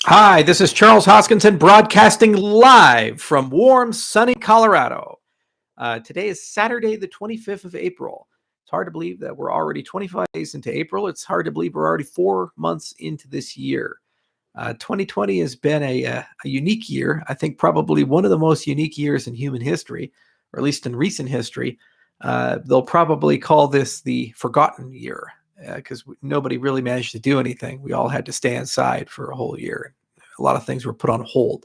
Hi, this is Charles Hoskinson broadcasting live from warm, sunny Colorado. Today is Saturday, the 25th of April. It's hard to believe that we're already 25 days into April. It's hard to believe we're already 4 months into this year. 2020 has been a unique year. I think probably one of the most unique years in human history, or at least in recent history. They'll probably call this the forgotten year because nobody really managed to do anything. We all had to stay inside for a whole year. A lot of things were put on hold.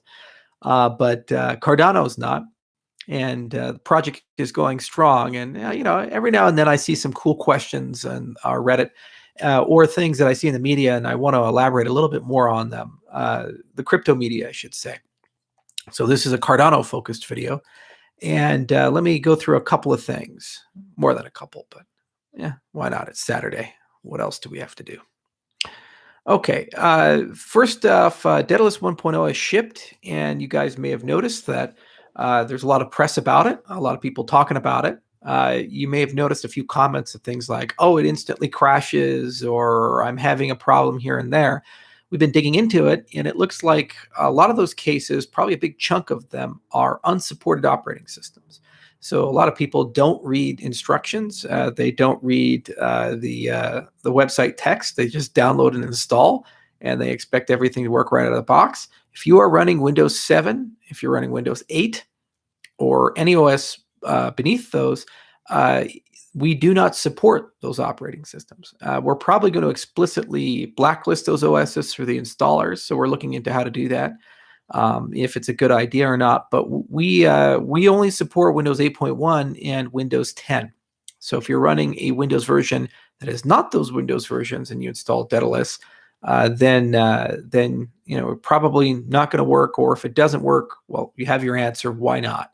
But Cardano's not. And the project is going strong. And, every now and then I see some cool questions on our Reddit or things that I see in the media, and I want to elaborate a little bit more on them. The crypto media, I should say. So this is a Cardano-focused video. And let me go through a couple of things. More than a couple, but yeah, why not? It's Saturday. What else do we have to do? Okay, first off, Dedalus 1.0 is shipped, and you guys may have noticed that there's a lot of press about it, a lot of people talking about it. You may have noticed a few comments of things like, oh, it instantly crashes, or I'm having a problem here and there. We've been digging into it, and it looks like a lot of those cases, probably a big chunk of them, are unsupported operating systems. So a lot of people don't read instructions. They don't read the website text. They just download and install, and they expect everything to work right out of the box. If you are running Windows 7, if you're running Windows 8, or any OS beneath those, we do not support those operating systems. We're probably going to explicitly blacklist those OSs for the installers, so we're looking into how to do that. If it's a good idea or not, but we only support Windows 8.1 and Windows 10. So if you're running a Windows version that is not those Windows versions and you install Dedalus, then we're probably not going to work. Or if it doesn't work, well, you have your answer. Why not?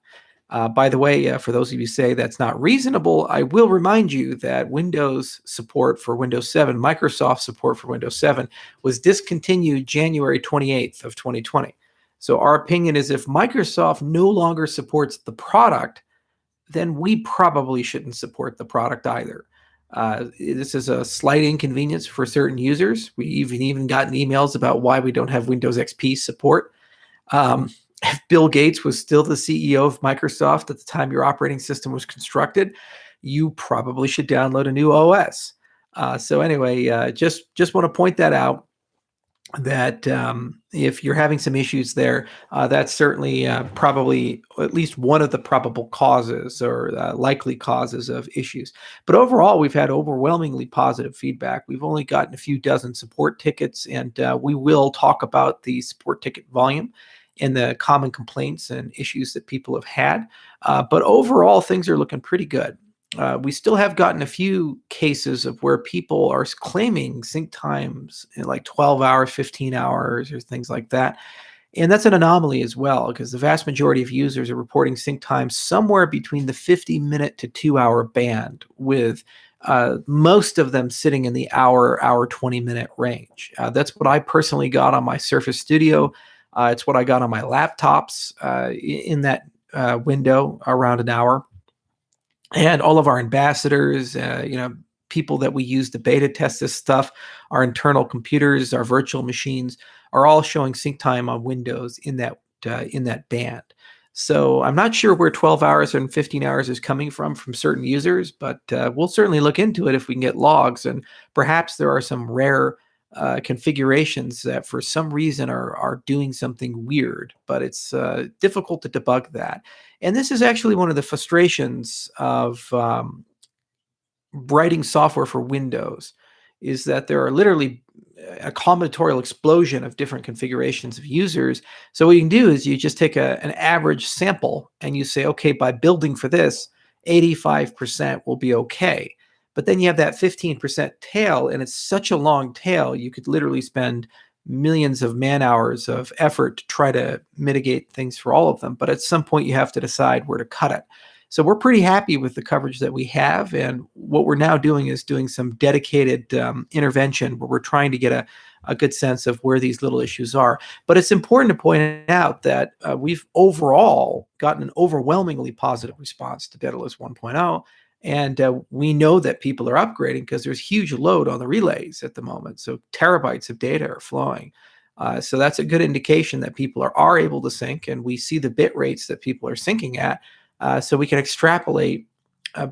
By the way, for those of you who say that's not reasonable, I will remind you that Windows support for Windows 7, Microsoft support for Windows 7 was discontinued January 28th of 2020. So our opinion is if Microsoft no longer supports the product, then we probably shouldn't support the product either. This is a slight inconvenience for certain users. We even gotten emails about why we don't have Windows XP support. If Bill Gates was still the CEO of Microsoft at the time your operating system was constructed, you probably should download a new OS. So anyway, just want to point that out, that if you're having some issues there, that's certainly probably at least one of the probable causes or likely causes of issues. But overall, we've had overwhelmingly positive feedback. We've only gotten a few dozen support tickets, and we will talk about the support ticket volume and the common complaints and issues that people have had. But overall, things are looking pretty good. We still have gotten a few cases of where people are claiming sync times in like 12 hours, 15 hours, or things like that. And that's an anomaly as well, because the vast majority of users are reporting sync times somewhere between the 50-minute to 2-hour band, with most of them sitting in the hour 20-minute range. That's what I personally got on my Surface Studio. It's what I got on my laptops in that window, around an hour. And all of our ambassadors, people that we use to beta test this stuff, our internal computers, our virtual machines, are all showing sync time on Windows in that band. So I'm not sure where 12 hours and 15 hours is coming from certain users, but we'll certainly look into it if we can get logs. And perhaps there are some rare configurations that for some reason are doing something weird, but it's difficult to debug that. And this is actually one of the frustrations of writing software for Windows, is that there are literally a combinatorial explosion of different configurations of users. So what you can do is you just take an average sample and you say, okay, by building for this, 85% will be okay. But then you have that 15% tail, and it's such a long tail, you could literally spend millions of man hours of effort to try to mitigate things for all of them. But at some point, you have to decide where to cut it. So we're pretty happy with the coverage that we have. And what we're now doing is doing some dedicated intervention where we're trying to get a good sense of where these little issues are. But it's important to point out that we've overall gotten an overwhelmingly positive response to Dedalus 1.0. And we know that people are upgrading because there's huge load on the relays at the moment. So terabytes of data are flowing. So that's a good indication that people are able to sync, and we see the bit rates that people are syncing at, so we can extrapolate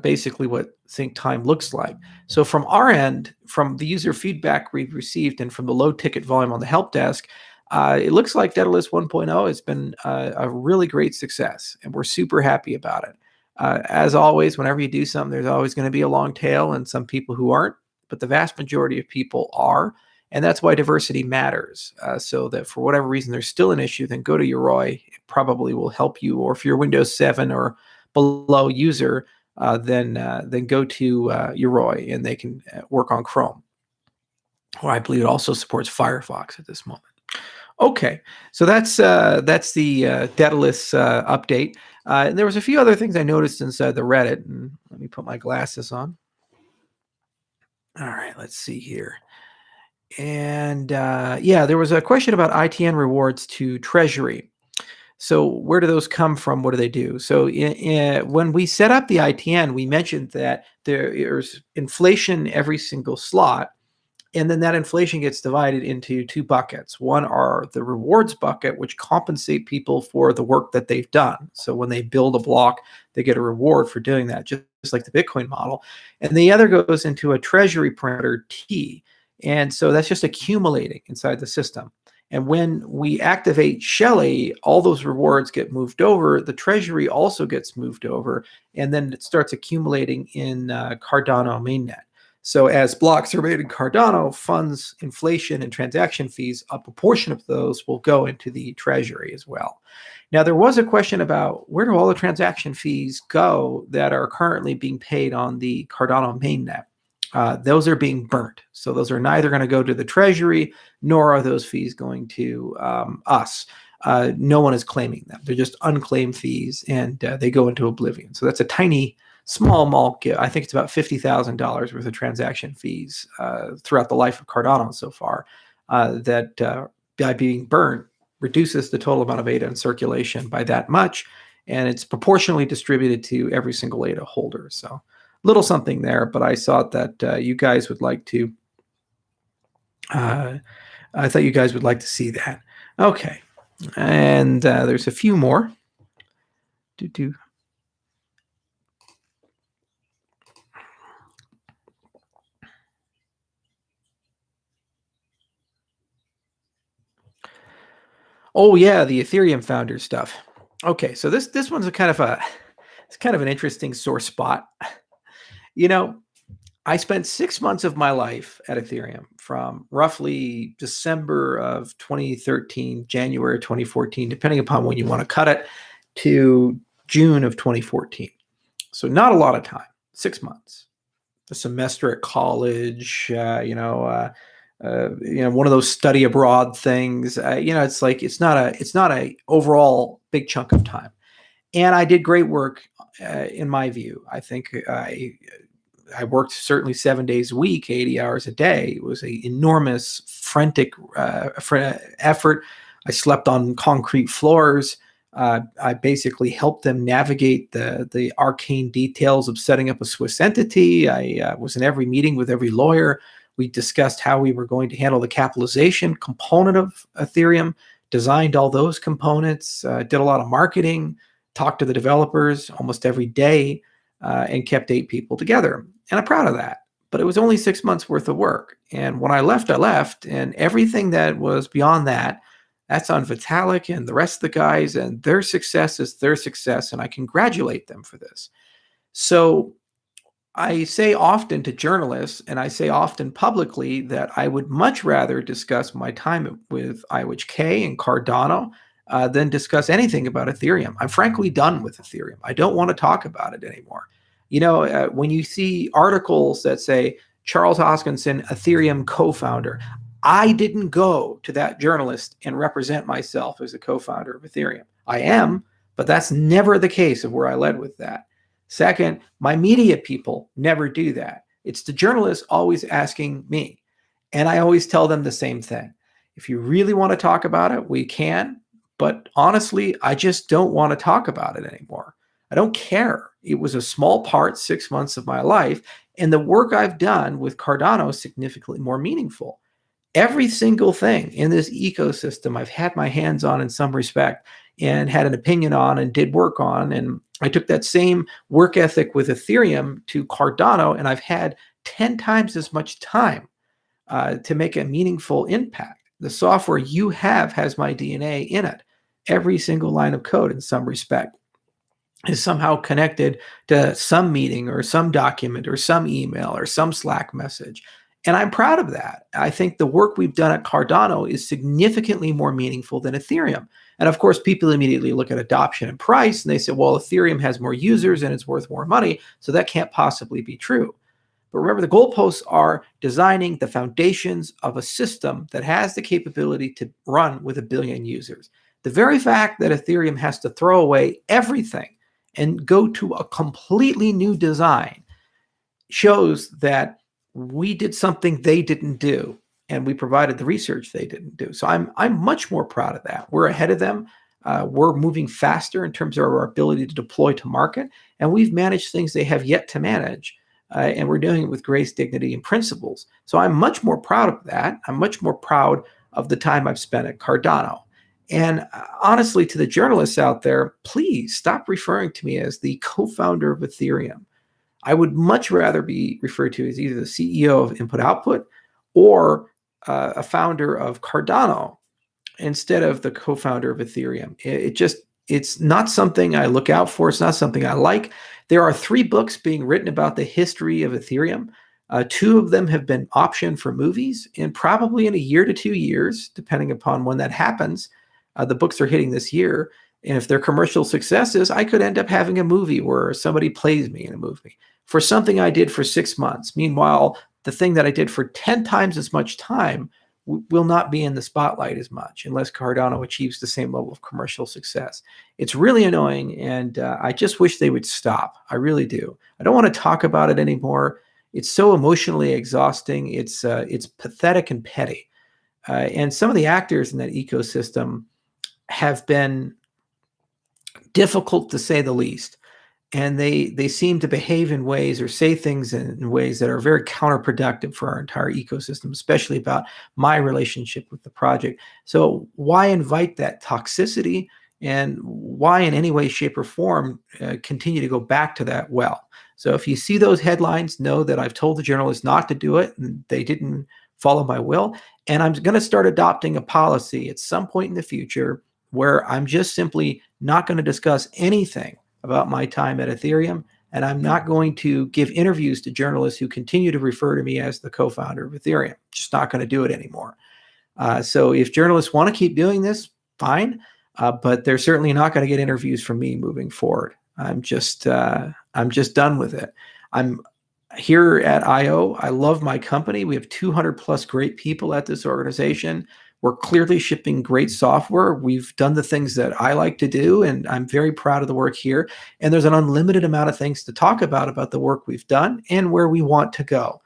basically what sync time looks like. So from our end, from the user feedback we've received and from the low ticket volume on the help desk, it looks like Dedalus 1.0 has been a really great success, and we're super happy about it. As always, whenever you do something, there's always going to be a long tail and some people who aren't, but the vast majority of people are. And that's why diversity matters. So that for whatever reason there's still an issue, then go to Yoroi. It probably will help you. Or if you're Windows 7 or below user, then go to Yoroi and they can work on Chrome. Or I believe it also supports Firefox at this moment. Okay, so that's the Dedalus update. And there was a few other things I noticed inside the Reddit. And let me put my glasses on. All right, let's see here. And yeah, there was a question about ITN rewards to Treasury. So where do those come from? What do they do? So when we set up the ITN, we mentioned that there's inflation every single slot. And then that inflation gets divided into two buckets. One are the rewards bucket, which compensate people for the work that they've done. So when they build a block, they get a reward for doing that, just like the Bitcoin model. And the other goes into a treasury parameter T. And so that's just accumulating inside the system. And when we activate Shelley, all those rewards get moved over. The treasury also gets moved over. And then it starts accumulating in Cardano mainnet. So as blocks are made in Cardano, funds, inflation, and transaction fees, a proportion of those will go into the treasury as well. Now, there was a question about where do all the transaction fees go that are currently being paid on the Cardano mainnet? Those are being burnt. So those are neither going to go to the treasury, nor are those fees going to us. No one is claiming them. They're just unclaimed fees, and they go into oblivion. So that's a tiny small gift. I think it's about $50,000 worth of transaction fees throughout the life of Cardano so far that by being burnt reduces the total amount of ADA in circulation by that much, and it's proportionally distributed to every single ADA holder. So little something there, but I thought that you guys would like to see that. Okay, and there's a few more. Oh yeah, the Ethereum founder stuff. Okay, so this one's it's kind of an interesting sore spot. You know, I spent 6 months of my life at Ethereum from roughly December of 2013, January 2014, depending upon when you want to cut it, to June of 2014. So not a lot of time, 6 months. A semester at college, one of those study abroad things. It's like it's not a overall big chunk of time. And I did great work in my view. I think I worked certainly 7 days a week, 80 hours a day. It was an enormous, frantic effort. I slept on concrete floors. I basically helped them navigate the arcane details of setting up a Swiss entity. I was in every meeting with every lawyer. We discussed how we were going to handle the capitalization component of Ethereum, designed all those components, did a lot of marketing, talked to the developers almost every day, and kept 8 people together. And I'm proud of that. But it was only 6 months worth of work. And when I left, and everything that was beyond that, that's on Vitalik and the rest of the guys, and their success is their success, and I congratulate them for this. So I say often to journalists, and I say often publicly, that I would much rather discuss my time with IWHK and Cardano than discuss anything about Ethereum. I'm frankly done with Ethereum. I don't want to talk about it anymore. When you see articles that say Charles Hoskinson, Ethereum co-founder, I didn't go to that journalist and represent myself as a co-founder of Ethereum. I am, but that's never the case of where I led with that. Second, my media people never do that. It's the journalists always asking me. And I always tell them the same thing. If you really want to talk about it, we can. But honestly, I just don't want to talk about it anymore. I don't care. It was a small part, 6 months of my life. And the work I've done with Cardano is significantly more meaningful. every single thing in this ecosystem I've had my hands on in some respect and had an opinion on and did work on. And I took that same work ethic with Ethereum to Cardano, and I've had 10 times as much time to make a meaningful impact. The software you have has my DNA in it. Every single line of code in some respect is somehow connected to some meeting or some document or some email or some Slack message. And I'm proud of that. I think the work we've done at Cardano is significantly more meaningful than Ethereum. And of course, people immediately look at adoption and price, and they say, well, Ethereum has more users and it's worth more money, so that can't possibly be true. But remember, the goalposts are designing the foundations of a system that has the capability to run with 1 billion users. The very fact that Ethereum has to throw away everything and go to a completely new design shows that we did something they didn't do, and we provided the research they didn't do. So I'm much more proud of that. We're ahead of them. We're moving faster in terms of our ability to deploy to market, and we've managed things they have yet to manage. And we're doing it with grace, dignity, and principles. So I'm much more proud of that. I'm much more proud of the time I've spent at Cardano. And honestly, to the journalists out there, please stop referring to me as the co-founder of Ethereum. I would much rather be referred to as either the CEO of Input Output or a founder of Cardano instead of the co-founder of Ethereum. It's not something I look out for. It's not something I like. There are 3 books being written about the history of Ethereum. 2 of them have been optioned for movies, and probably in a year to 2 years, depending upon when that happens, the books are hitting this year. And if they're commercial successes, I could end up having a movie where somebody plays me in a movie for something I did for 6 months. Meanwhile, the thing that I did for 10 times as much time will not be in the spotlight as much unless Cardano achieves the same level of commercial success. It's really annoying, and I just wish they would stop. I really do. I don't want to talk about it anymore. It's so emotionally exhausting. It's pathetic and petty. And some of the actors in that ecosystem have been difficult to say the least. And they seem to behave in ways or say things in ways that are very counterproductive for our entire ecosystem, especially about my relationship with the project. So why invite that toxicity, and why in any way, shape, or form continue to go back to that well? So if you see those headlines, know that I've told the journalists not to do it, and they didn't follow my will. And I'm going to start adopting a policy at some point in the future where I'm just simply not going to discuss anything about my time at Ethereum, and I'm not going to give interviews to journalists who continue to refer to me as the co-founder of Ethereum. Just not going to do it anymore. So if journalists want to keep doing this, fine, but they're certainly not going to get interviews from me moving forward. I'm just done with it. I'm here at IO. I love my company. We have 200 plus great people at this organization. We're clearly shipping great software. We've done the things that I like to do, and I'm very proud of the work here. And there's an unlimited amount of things to talk about the work we've done and where we want to go.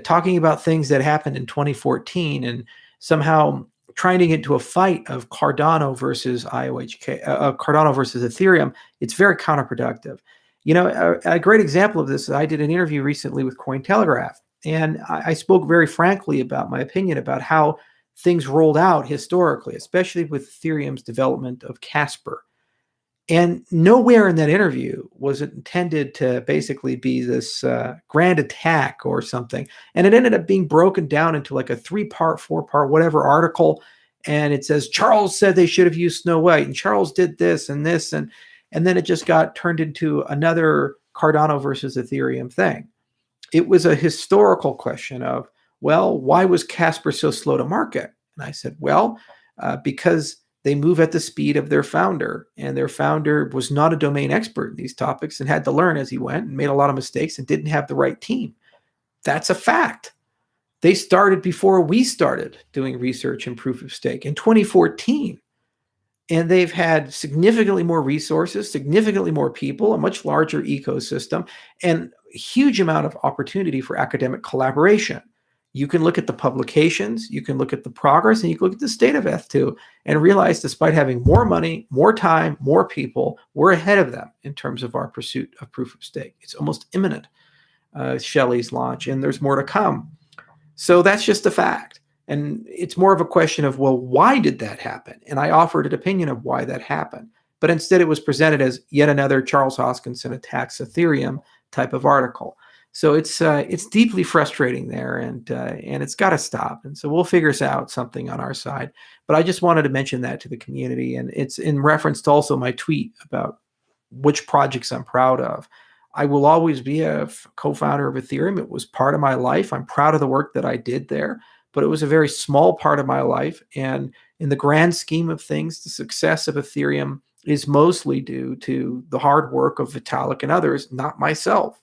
Talking about things that happened in 2014 and somehow trying to get into a fight of Cardano versus Cardano versus Ethereum, it's very counterproductive. You know, a great example of this, I did an interview recently with Cointelegraph, and I spoke very frankly about my opinion about how things rolled out historically, especially with Ethereum's development of Casper. And nowhere in that interview was it intended to basically be this grand attack or something. And it ended up being broken down into like a 3-part, 4-part, whatever article. And it says, Charles said they should have used Snow White, and Charles did this and this. And then it just got turned into another Cardano versus Ethereum thing. It was a historical question of, well, why was Casper so slow to market? And I said, well, because they move at the speed of their founder, and their founder was not a domain expert in these topics and had to learn as he went and made a lot of mistakes and didn't have the right team. That's a fact. They started before we started doing research and proof of stake in 2014. And they've had significantly more resources, significantly more people, a much larger ecosystem, and a huge amount of opportunity for academic collaboration. You can look at the publications, you can look at the progress, and you can look at the state of ETH2 and realize despite having more money, more time, more people, we're ahead of them in terms of our pursuit of proof of stake. It's almost imminent, Shelley's launch, and there's more to come. So that's just a fact. And it's more of a question of, well, why did that happen? And I offered an opinion of why that happened. But instead it was presented as yet another Charles Hoskinson attacks Ethereum type of article. So it's deeply frustrating there, and it's got to stop. And so we'll figure out something on our side. But I just wanted to mention that to the community, and it's in reference to also my tweet about which projects I'm proud of. I will always be a co-founder of Ethereum. It was part of my life. I'm proud of the work that I did there, but it was a very small part of my life. And in the grand scheme of things, the success of Ethereum is mostly due to the hard work of Vitalik and others, not myself.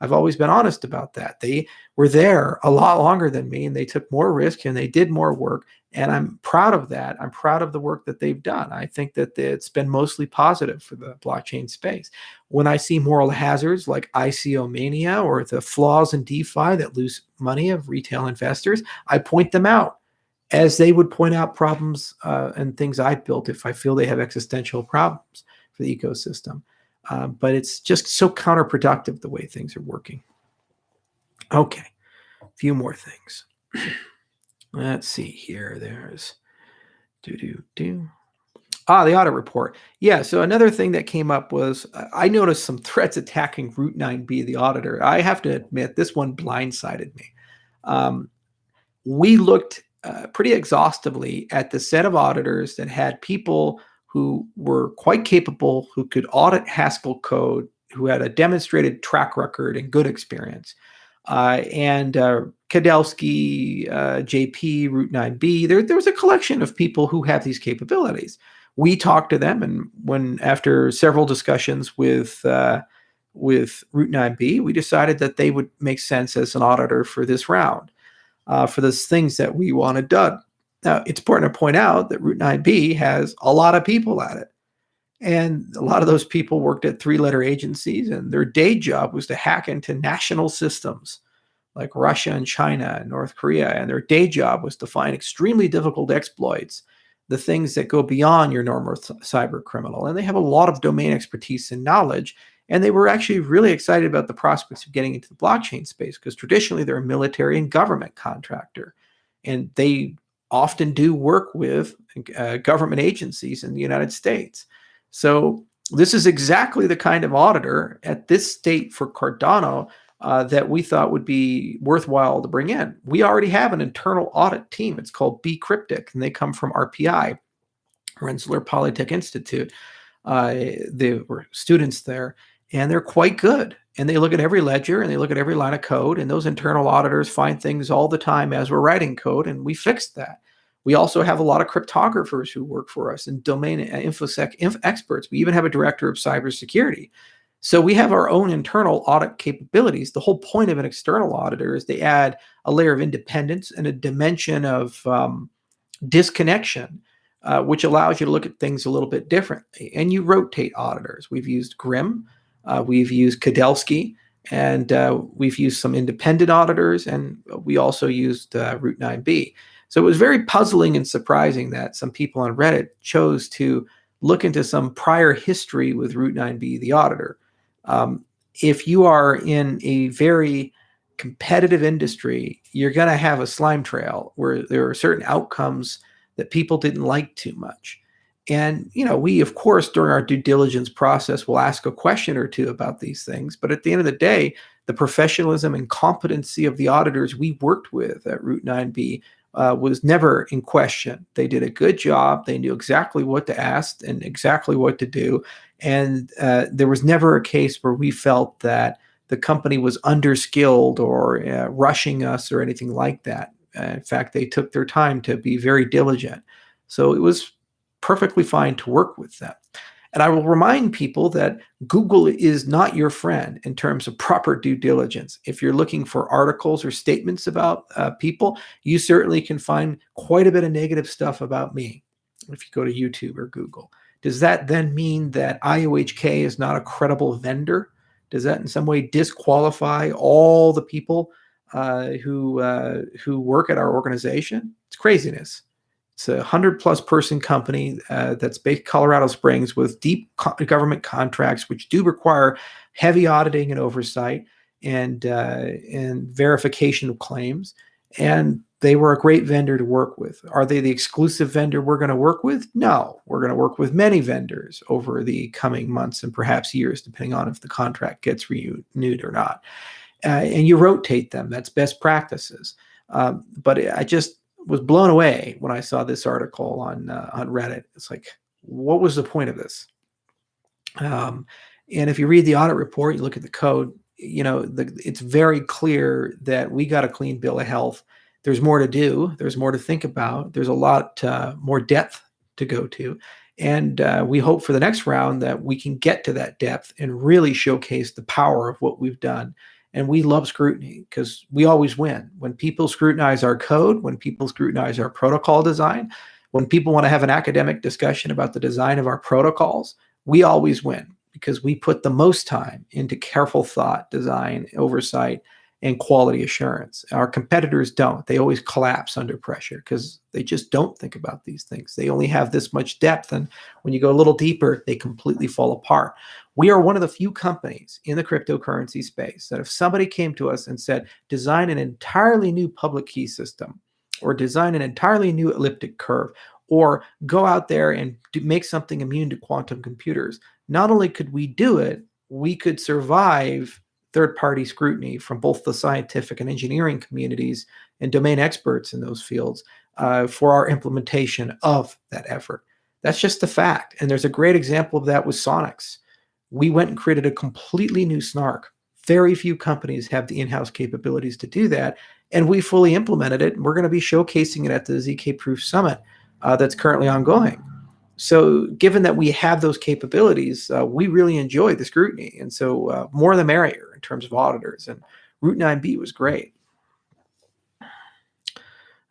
I've always been honest about that. They were there a lot longer than me, and they took more risk and they did more work. And I'm proud of that. I'm proud of the work that they've done. I think that it's been mostly positive for the blockchain space. When I see moral hazards like ICO mania or the flaws in DeFi that lose money of retail investors, I point them out, as they would point out problems and things I've built if I feel they have existential problems for the ecosystem. But it's just so counterproductive the way things are working. Okay, a few more things. Let's see here. There's the audit report. Yeah, so another thing that came up was I noticed some threats attacking Route 9B, the auditor. I have to admit, this one blindsided me. We looked pretty exhaustively at the set of auditors that had people who were quite capable, who could audit Haskell code, who had a demonstrated track record and good experience. And Kadelsky, JP, Route 9B, there was a collection of people who have these capabilities. We talked to them, and when after several discussions with Route 9B, we decided that they would make sense as an auditor for this round, for those things that we wanted done. Now, it's important to point out that Route 9B has a lot of people at it. And a lot of those people worked at three-letter agencies, and their day job was to hack into national systems like Russia and China and North Korea. And their day job was to find extremely difficult exploits, the things that go beyond your normal cyber criminal. And they have a lot of domain expertise and knowledge. And they were actually really excited about the prospects of getting into the blockchain space, because traditionally they're a military and government contractor. And they often do work with government agencies in the United States. So this is exactly the kind of auditor at this state for Cardano that we thought would be worthwhile to bring in. We already have an internal audit team. It's called bCryptic, and they come from RPI, Rensselaer Polytech Institute. They were students there, and they're quite good. And they look at every ledger, and they look at every line of code, and those internal auditors find things all the time as we're writing code, and we fixed that. We also have a lot of cryptographers who work for us and domain infosec experts. We even have a director of cybersecurity. So we have our own internal audit capabilities. The whole point of an external auditor is they add a layer of independence and a dimension of disconnection, which allows you to look at things a little bit differently. And you rotate auditors. We've used Grimm, we've used Kadelsky, and we've used some independent auditors, and we also used Route 9B. So it was very puzzling and surprising that some people on Reddit chose to look into some prior history with Route 9B, the auditor. If you are in a very competitive industry, you're going to have a slime trail where there are certain outcomes that people didn't like too much. And, we, of course, during our due diligence process, will ask a question or two about these things. But at the end of the day, the professionalism and competency of the auditors we worked with at Route 9B was never in question. They did a good job. They knew exactly what to ask and exactly what to do. And there was never a case where we felt that the company was underskilled or rushing us or anything like that. In fact, they took their time to be very diligent. So it was perfectly fine to work with them. And I will remind people that Google is not your friend in terms of proper due diligence. If you're looking for articles or statements about people, you certainly can find quite a bit of negative stuff about me if you go to YouTube or Google. Does that then mean that IOHK is not a credible vendor? Does that in some way disqualify all the people who work at our organization? It's craziness. It's a 100+ person company that's based in Colorado Springs with deep government contracts, which do require heavy auditing and oversight and verification of claims. And They were a great vendor to work with. Are they the exclusive vendor we're going to work with? No, we're going to work with many vendors over the coming months and perhaps years, depending on if the contract gets renewed or not. And you rotate them. That's best practices. But I just was blown away when I saw this article on Reddit. It's like, what was the point of this? And if you read the audit report, you look at the code, it's very clear that we got a clean bill of health. There's more to do. There's more to think about. There's a lot more depth to go to. And we hope for the next round that we can get to that depth and really showcase the power of what we've done. And we love scrutiny because we always win. When people scrutinize our code, when people scrutinize our protocol design, when people want to have an academic discussion about the design of our protocols, we always win because we put the most time into careful thought, design, oversight, and quality assurance. Our competitors don't. They always collapse under pressure because they just don't think about these things. They only have this much depth, and when you go a little deeper, they completely fall apart. We are one of the few companies in the cryptocurrency space that if somebody came to us and said, design an entirely new public key system, or design an entirely new elliptic curve, or go out there and make something immune to quantum computers, not only could we do it, we could survive third-party scrutiny from both the scientific and engineering communities and domain experts in those fields for our implementation of that effort. That's just the fact. And there's a great example of that with Sonics. We went and created a completely new snark. Very few companies have the in-house capabilities to do that, and we fully implemented it. And we're going to be showcasing it at the ZK Proof Summit that's currently ongoing. So given that we have those capabilities, we really enjoy the scrutiny. And so more the merrier in terms of auditors. And Route 9B was great.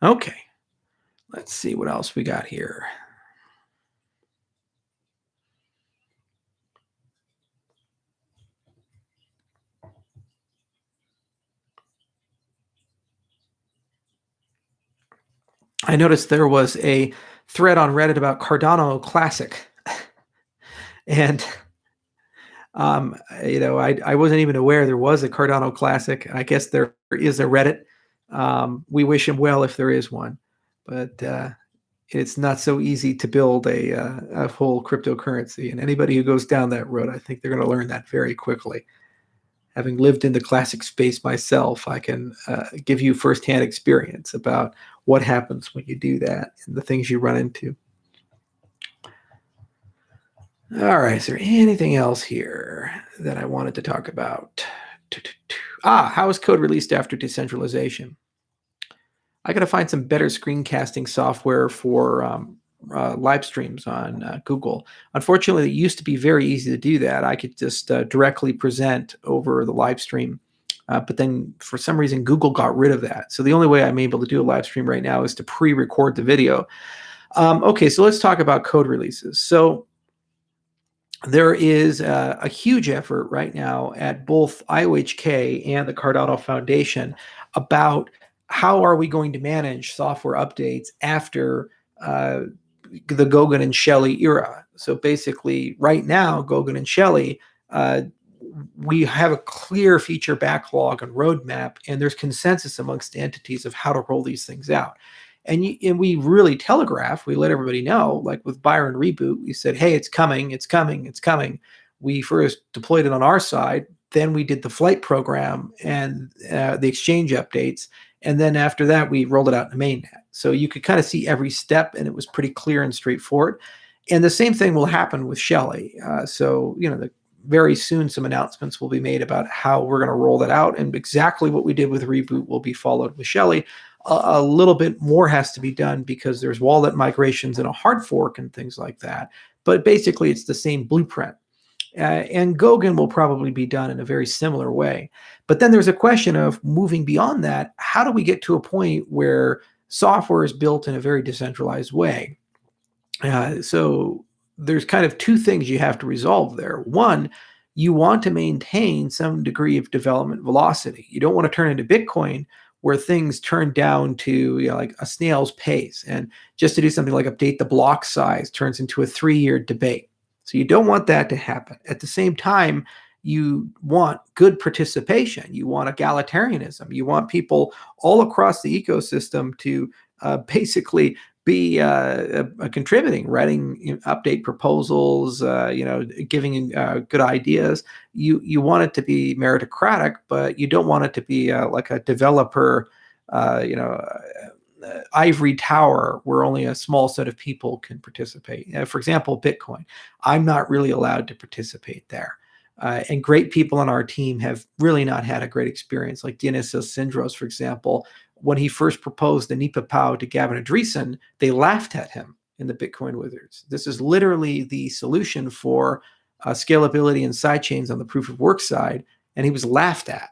Okay, let's see what else we got here. I noticed there was a thread on Reddit about Cardano Classic. And, I wasn't even aware there was a Cardano Classic. I guess there is a Reddit. We wish him well if there is one. But it's not so easy to build a whole cryptocurrency. And anybody who goes down that road, I think they're going to learn that very quickly. Having lived in the classic space myself, I can give you firsthand experience about what happens when you do that and the things you run into. All right, is there anything else here that I wanted to talk about? How is code released after decentralization? I got to find some better screencasting software for live streams on Google. Unfortunately, it used to be very easy to do that. I could just directly present over the live stream. But then for some reason, Google got rid of that. So the only way I'm able to do a live stream right now is to pre-record the video. Okay, so let's talk about code releases. So there is a huge effort right now at both IOHK and the Cardano Foundation about how are we going to manage software updates after the Goguen and Shelley era. So basically, right now, Goguen and Shelley, we have a clear feature backlog and roadmap, and there's consensus amongst entities of how to roll these things out. And we really telegraph, we let everybody know, like with Byron Reboot, we said, hey, it's coming, it's coming, it's coming. We first deployed it on our side, then we did the flight program and the exchange updates, and then after that, we rolled it out in the mainnet. So you could kind of see every step, and it was pretty clear and straightforward. And the same thing will happen with Shelley. Very soon some announcements will be made about how we're going to roll that out, and exactly what we did with Reboot will be followed with Shelley. A little bit more has to be done because there's wallet migrations and a hard fork and things like that. But basically, it's the same blueprint. And Goguen will probably be done in a very similar way. But then there's a question of moving beyond that. How do we get to a point where software is built in a very decentralized way? So there's kind of two things you have to resolve there. One, you want to maintain some degree of development velocity. You don't want to turn into Bitcoin where things turn down to like a snail's pace. And just to do something like update the block size turns into a 3-year debate. So you don't want that to happen. At the same time, you want good participation. You want egalitarianism. You want people all across the ecosystem to basically be contributing, writing update proposals, giving good ideas. You want it to be meritocratic, but you don't want it to be like a developer, ivory tower where only a small set of people can participate. For example, Bitcoin. I'm not really allowed to participate there. And great people on our team have really not had a great experience. Like Dionysios Sindros, for example, when he first proposed the NEPA POW to Gavin Andresen, they laughed at him in the Bitcoin Wizards. This is literally the solution for scalability and sidechains on the proof of work side, and he was laughed at.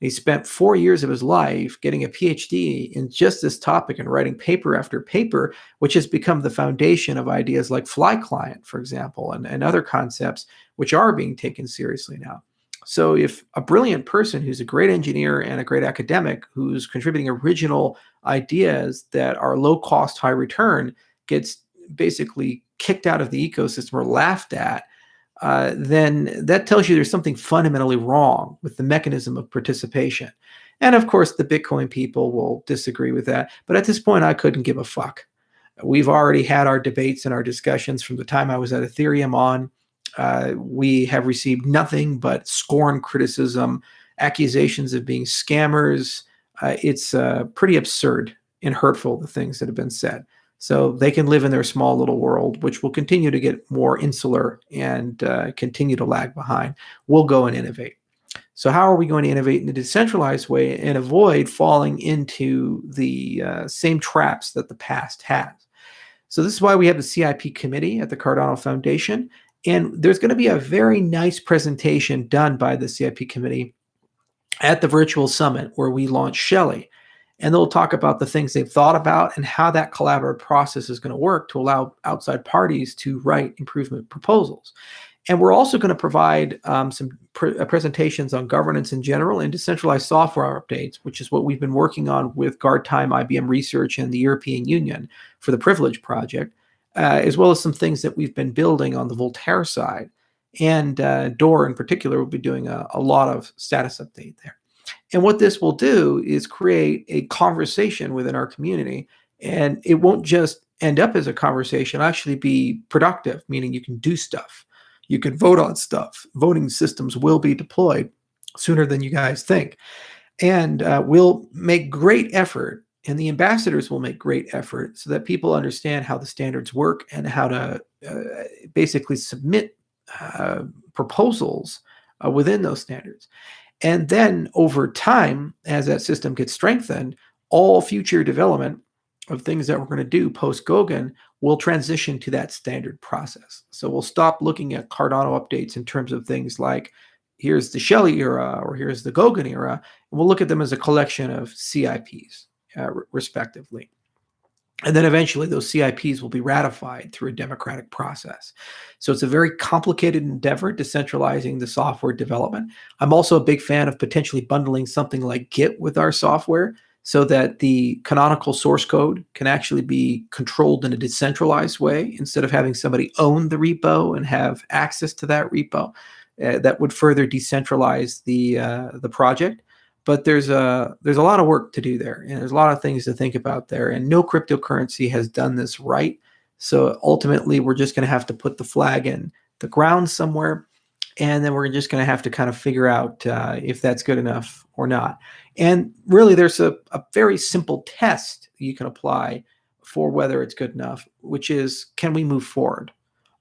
He spent 4 years of his life getting a PhD in just this topic and writing paper after paper, which has become the foundation of ideas like Fly Client, for example, and other concepts which are being taken seriously now. So if a brilliant person who's a great engineer and a great academic who's contributing original ideas that are low cost, high return gets basically kicked out of the ecosystem or laughed at, then that tells you there's something fundamentally wrong with the mechanism of participation. And of course, the Bitcoin people will disagree with that. But at this point, I couldn't give a fuck. We've already had our debates and our discussions from the time I was at Ethereum on. We have received nothing but scorn, criticism, accusations of being scammers. It's pretty absurd and hurtful, the things that have been said. So they can live in their small little world, which will continue to get more insular and continue to lag behind. We'll go and innovate. So how are we going to innovate in a decentralized way and avoid falling into the same traps that the past has? So this is why we have the CIP committee at the Cardano Foundation. And there's going to be a very nice presentation done by the CIP committee at the virtual summit where we launch Shelley. And they'll talk about the things they've thought about and how that collaborative process is going to work to allow outside parties to write improvement proposals. And we're also going to provide some presentations on governance in general and decentralized software updates, which is what we've been working on with GuardTime, IBM Research, and the European Union for the Privilege Project, as well as some things that we've been building on the Voltaire side. And Dor in particular will be doing a lot of status update there. And what this will do is create a conversation within our community. And it won't just end up as a conversation, it'll actually be productive, meaning you can do stuff. You can vote on stuff. Voting systems will be deployed sooner than you guys think. And we'll make great effort, and the ambassadors will make great effort so that people understand how the standards work and how to basically submit proposals within those standards. And then over time, as that system gets strengthened, all future development of things that we're going to do post-Goguen will transition to that standard process. So we'll stop looking at Cardano updates in terms of things like, here's the Shelley era or here's the Goguen era, and we'll look at them as a collection of CIPs, respectively. And then eventually those CIPs will be ratified through a democratic process. So it's a very complicated endeavor, decentralizing the software development. I'm also a big fan of potentially bundling something like Git with our software so that the canonical source code can actually be controlled in a decentralized way instead of having somebody own the repo and have access to that repo. That would further decentralize the project. But there's a lot of work to do there, and there's a lot of things to think about there. And no cryptocurrency has done this right. So ultimately, we're just going to have to put the flag in the ground somewhere, and then we're just going to have to kind of figure out if that's good enough or not. And really, there's a very simple test you can apply for whether it's good enough, which is, can we move forward?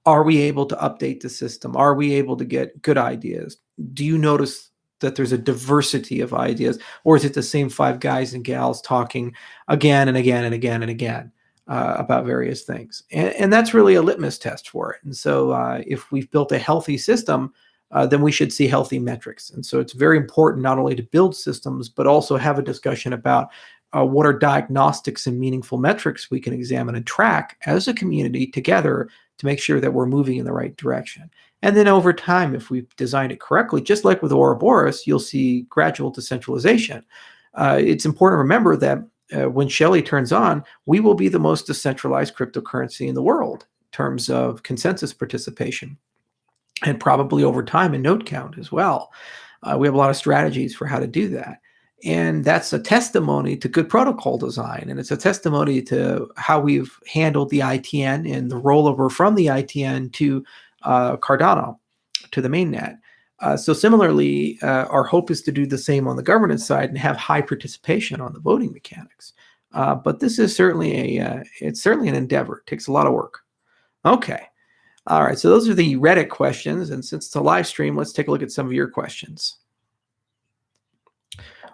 Are we able to update the system? Are we able to get good ideas? Do you notice that there's a diversity of ideas, or is it the same 5 guys and gals talking again and again and again and again about various things? And that's really a litmus test for it. And so if we've built a healthy system, then we should see healthy metrics. And so it's very important not only to build systems, but also have a discussion about what are diagnostics and meaningful metrics we can examine and track as a community together to make sure that we're moving in the right direction. And then over time, if we've designed it correctly, just like with Ouroboros, you'll see gradual decentralization. It's important to remember that when Shelley turns on, we will be the most decentralized cryptocurrency in the world in terms of consensus participation. and probably over time in node count as well. We have a lot of strategies for how to do that. And that's a testimony to good protocol design. And it's a testimony to how we've handled the ITN and the rollover from the ITN to Cardano, to the mainnet. So similarly, our hope is to do the same on the governance side and have high participation on the voting mechanics. But this is certainly it's certainly an endeavor. It takes a lot of work. Okay. All right. So those are the Reddit questions. And since it's a live stream, let's take a look at some of your questions.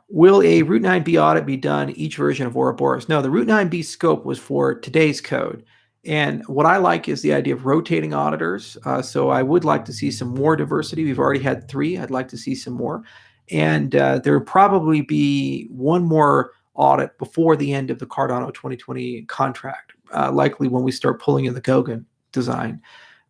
Will a Route 9B audit be done each version of Ouroboros? No, the Route 9B scope was for today's code. And what I like is the idea of rotating auditors. So I would like to see some more diversity. We've already had 3. I'd like to see some more. And there will probably be one more audit before the end of the Cardano 2020 contract, likely when we start pulling in the Goguen design.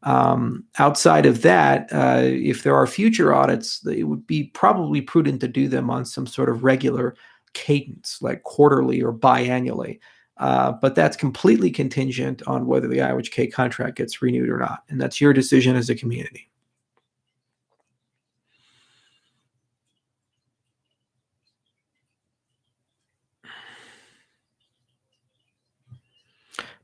Outside of that, if there are future audits, it would be probably prudent to do them on some sort of regular cadence, like quarterly or biannually. But that's completely contingent on whether the IOHK contract gets renewed or not. And that's your decision as a community.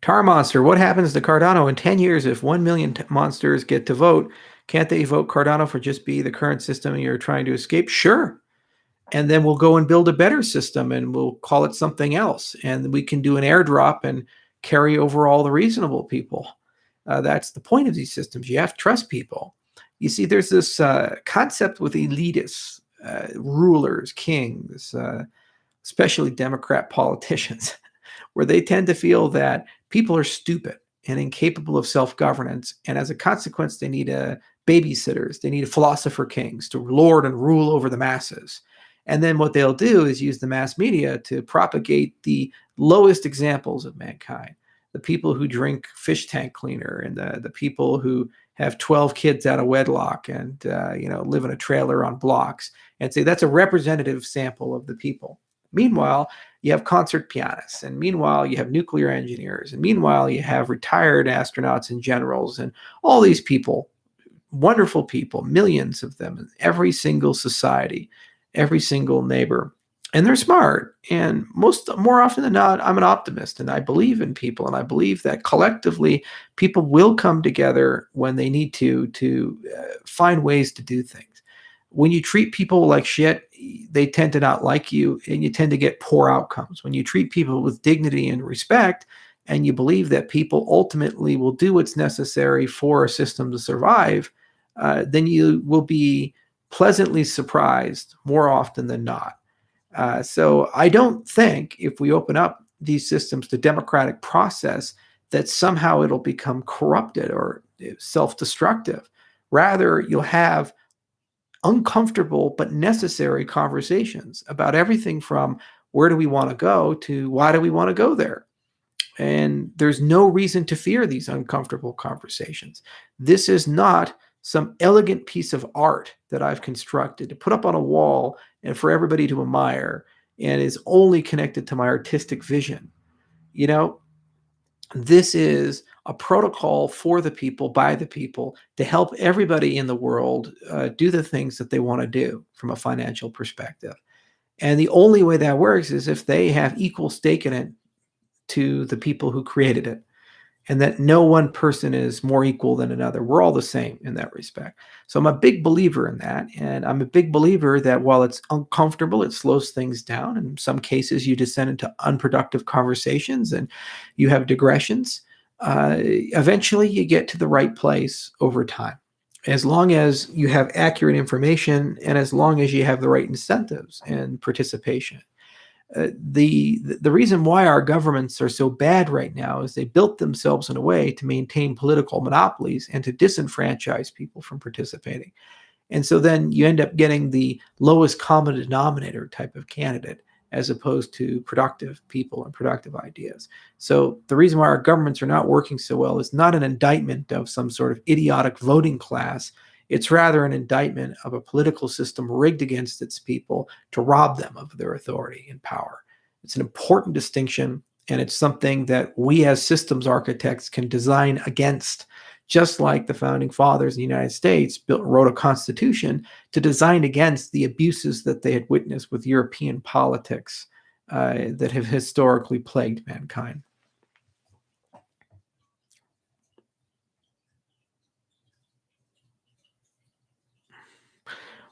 Tar Monster, what happens to Cardano in 10 years if 1 million monsters get to vote? Can't they vote Cardano for just be the current system you're trying to escape? Sure. And then we'll go and build a better system and we'll call it something else. And we can do an airdrop and carry over all the reasonable people. That's the point of these systems. You have to trust people. You see, there's this concept with elitists, rulers, kings, especially Democrat politicians, where they tend to feel that people are stupid and incapable of self-governance. And as a consequence, they need babysitters. They need philosopher kings to lord and rule over the masses. And then what they'll do is use the mass media to propagate the lowest examples of mankind. The people who drink fish tank cleaner and the people who have 12 kids out of wedlock and live in a trailer on blocks, and say that's a representative sample of the people. Meanwhile, you have concert pianists, and meanwhile, you have nuclear engineers, and meanwhile, you have retired astronauts and generals, and all these people, wonderful people, millions of them in every single society, every single neighbor. And they're smart. And more often than not, I'm an optimist, and I believe in people, and I believe that collectively, people will come together when they need to find ways to do things. When you treat people like shit, they tend to not like you, and you tend to get poor outcomes. When you treat people with dignity and respect, and you believe that people ultimately will do what's necessary for a system to survive, then you will be pleasantly surprised more often than not. So I don't think if we open up these systems to democratic process that somehow it'll become corrupted or self-destructive. Rather, you'll have uncomfortable but necessary conversations about everything from where do we want to go to why do we want to go there. And there's no reason to fear these uncomfortable conversations. This is not some elegant piece of art that I've constructed to put up on a wall and for everybody to admire and is only connected to my artistic vision. This is a protocol for the people, by the people, to help everybody in the world do the things that they want to do from a financial perspective. And the only way that works is if they have equal stake in it to the people who created it, and that no one person is more equal than another. We're all the same in that respect. So I'm a big believer in that. And I'm a big believer that while it's uncomfortable, it slows things down. In some cases, you descend into unproductive conversations and you have digressions. Eventually, you get to the right place over time. As long as you have accurate information and as long as you have the right incentives and participation. The reason why our governments are so bad right now is they built themselves in a way to maintain political monopolies and to disenfranchise people from participating. And so then you end up getting the lowest common denominator type of candidate as opposed to productive people and productive ideas. So the reason why our governments are not working so well is not an indictment of some sort of idiotic voting class. It's rather an indictment of a political system rigged against its people to rob them of their authority and power. It's an important distinction, and it's something that we as systems architects can design against just like the founding fathers of the United States wrote a constitution to design against the abuses that they had witnessed with European politics that have historically plagued mankind.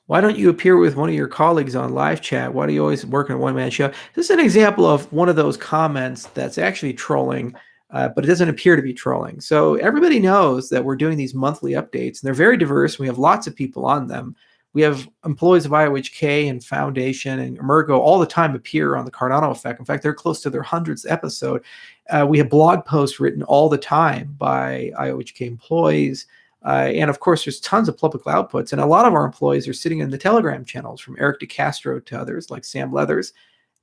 Why don't you appear with one of your colleagues on live chat? Why do you always work on a one-man show? This is an example of one of those comments that's actually trolling, but it doesn't appear to be trolling. So everybody knows that we're doing these monthly updates, and they're very diverse. We have lots of people on them. We have employees of IOHK and Foundation and Emergo all the time appear on the Cardano Effect. In fact, they're close to their 100th episode. We have blog posts written all the time by IOHK employees. And of course, there's tons of public outputs, and a lot of our employees are sitting in the Telegram channels, from Eric DeCastro to others like Sam Leathers.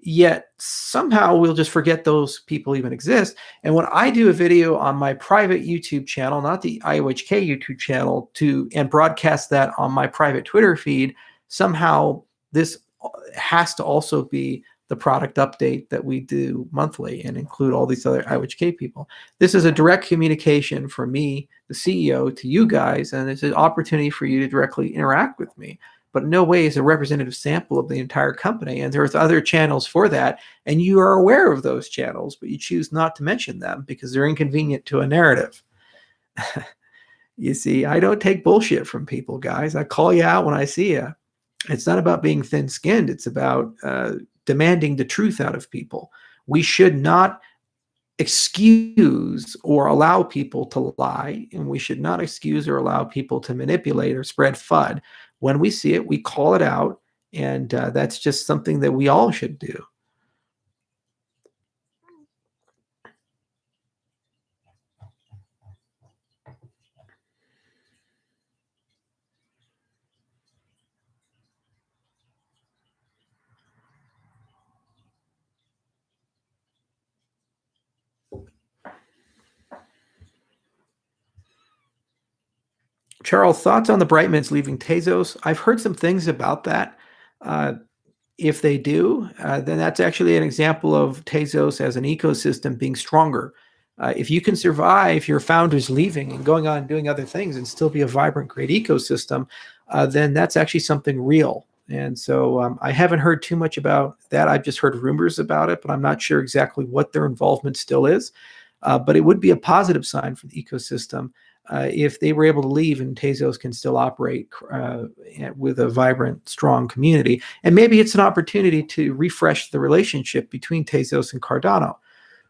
Yet somehow we'll just forget those people even exist. And when I do a video on my private YouTube channel, not the IOHK YouTube channel, and broadcast that on my private Twitter feed, somehow this has to also be the product update that we do monthly and include all these other IOHK people. This is a direct communication from me, the CEO, to you guys, and it's an opportunity for you to directly interact with me. But in no way is a representative sample of the entire company. And there's other channels for that, and you are aware of those channels, but you choose not to mention them because they're inconvenient to a narrative. You see, I don't take bullshit from people, guys. I call you out when I see you. It's not about being thin-skinned. It's about demanding the truth out of people. We should not excuse or allow people to lie, and we should not excuse or allow people to manipulate or spread FUD. When we see it, we call it out, and that's just something that we all should do. Charles, thoughts on the Brightmans leaving Tezos? I've heard some things about that. If they do, then that's actually an example of Tezos as an ecosystem being stronger. If you can survive your founders leaving and going on and doing other things and still be a vibrant, great ecosystem, then that's actually something real. And so I haven't heard too much about that. I've just heard rumors about it, but I'm not sure exactly what their involvement still is. But it would be a positive sign for the ecosystem if they were able to leave and Tezos can still operate with a vibrant, strong community. And maybe it's an opportunity to refresh the relationship between Tezos and Cardano.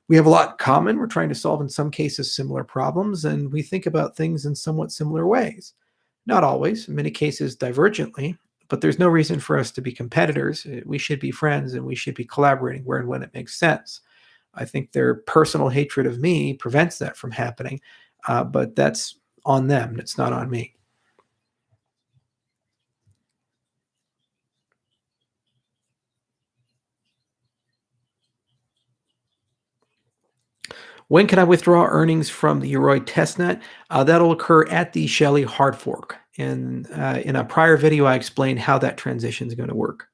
We have a lot in common. We're trying to solve, in some cases, similar problems, and we think about things in somewhat similar ways. Not always, in many cases, divergently, but there's no reason for us to be competitors. We should be friends, and we should be collaborating where and when it makes sense. I think their personal hatred of me prevents that from happening. But that's on them. It's not on me. When can I withdraw earnings from the Yoroi testnet? That'll occur at the Shelley hard fork. And in a prior video, I explained how that transition is going to work.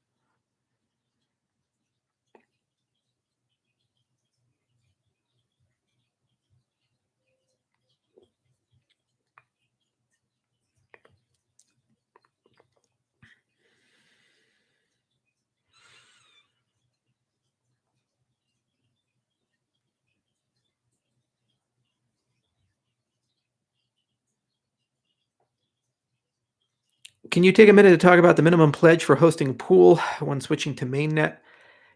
Can you take a minute to talk about the minimum pledge for hosting a pool when switching to mainnet?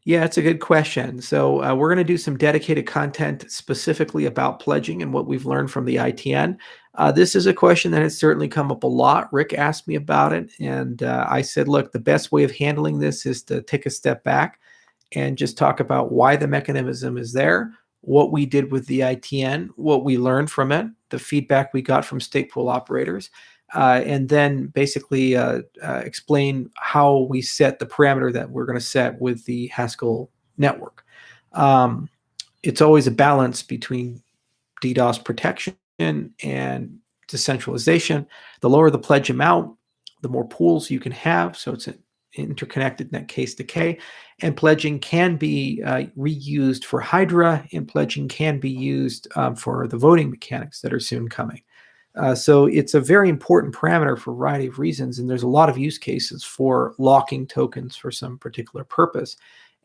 Yeah, it's a good question. So we're going to do some dedicated content specifically about pledging and what we've learned from the ITN. This is a question that has certainly come up a lot. Rick asked me about it, and I said, look, the best way of handling this is to take a step back and just talk about why the mechanism is there, what we did with the ITN, what we learned from it, the feedback we got from stake pool operators, and then basically explain how we set the parameter that we're going to set with the Haskell network. It's always a balance between DDoS protection and decentralization. The lower the pledge amount, the more pools you can have. So it's an interconnected net case decay. And pledging can be reused for Hydra, and pledging can be used for the voting mechanics that are soon coming. So it's a very important parameter for a variety of reasons, and there's a lot of use cases for locking tokens for some particular purpose.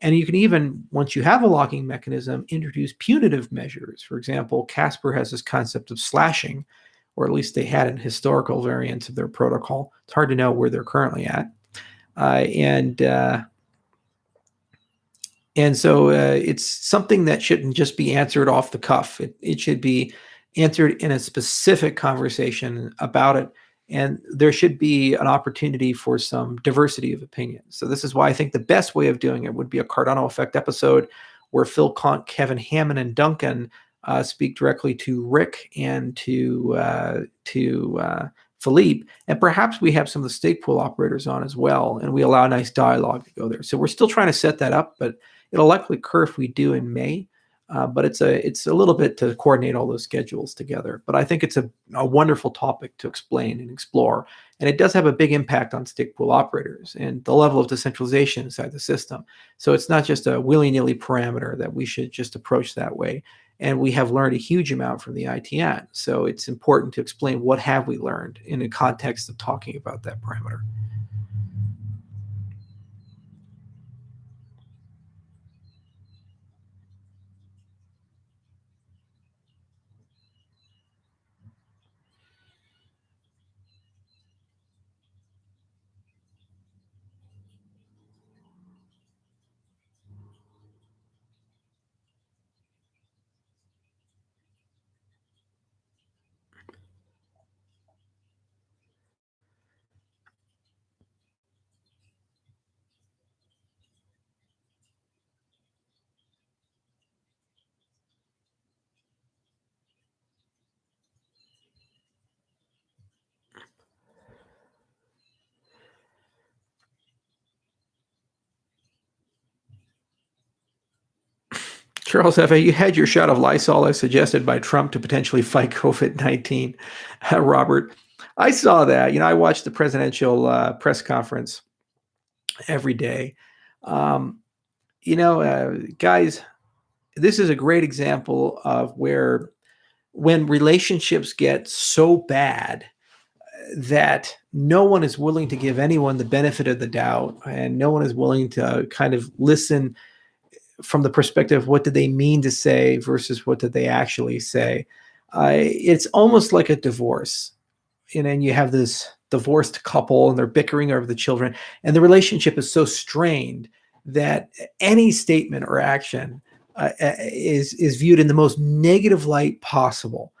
And you can even, once you have a locking mechanism, introduce punitive measures. For example, Casper has this concept of slashing, or at least they had in historical variants of their protocol. It's hard to know where they're currently at. And so it's something that shouldn't just be answered off the cuff. It should be answered in a specific conversation about it. And there should be an opportunity for some diversity of opinion. So this is why I think the best way of doing it would be a Cardano Effect episode where Phil Kant, Kevin Hammond, and Duncan speak directly to Rick and to Philippe, and perhaps we have some of the stake pool operators on as well, and we allow a nice dialogue to go there. So we're still trying to set that up, but it'll likely occur if we do in May. But it's a little bit to coordinate all those schedules together. But I think it's a wonderful topic to explain and explore, and it does have a big impact on stake pool operators and the level of decentralization inside the system. So it's not just a willy-nilly parameter that we should just approach that way. And we have learned a huge amount from the ITN. So it's important to explain what have we learned in the context of talking about that parameter. Charles F., you had your shot of Lysol as suggested by Trump to potentially fight COVID-19. Robert, I saw that. I watched the presidential press conference every day. Guys, this is a great example of where when relationships get so bad that no one is willing to give anyone the benefit of the doubt, and no one is willing to kind of listen from the perspective of what did they mean to say versus what did they actually say. It's almost like a divorce. And you have this divorced couple and they're bickering over the children, and the relationship is so strained that any statement or action is viewed in the most negative light possible.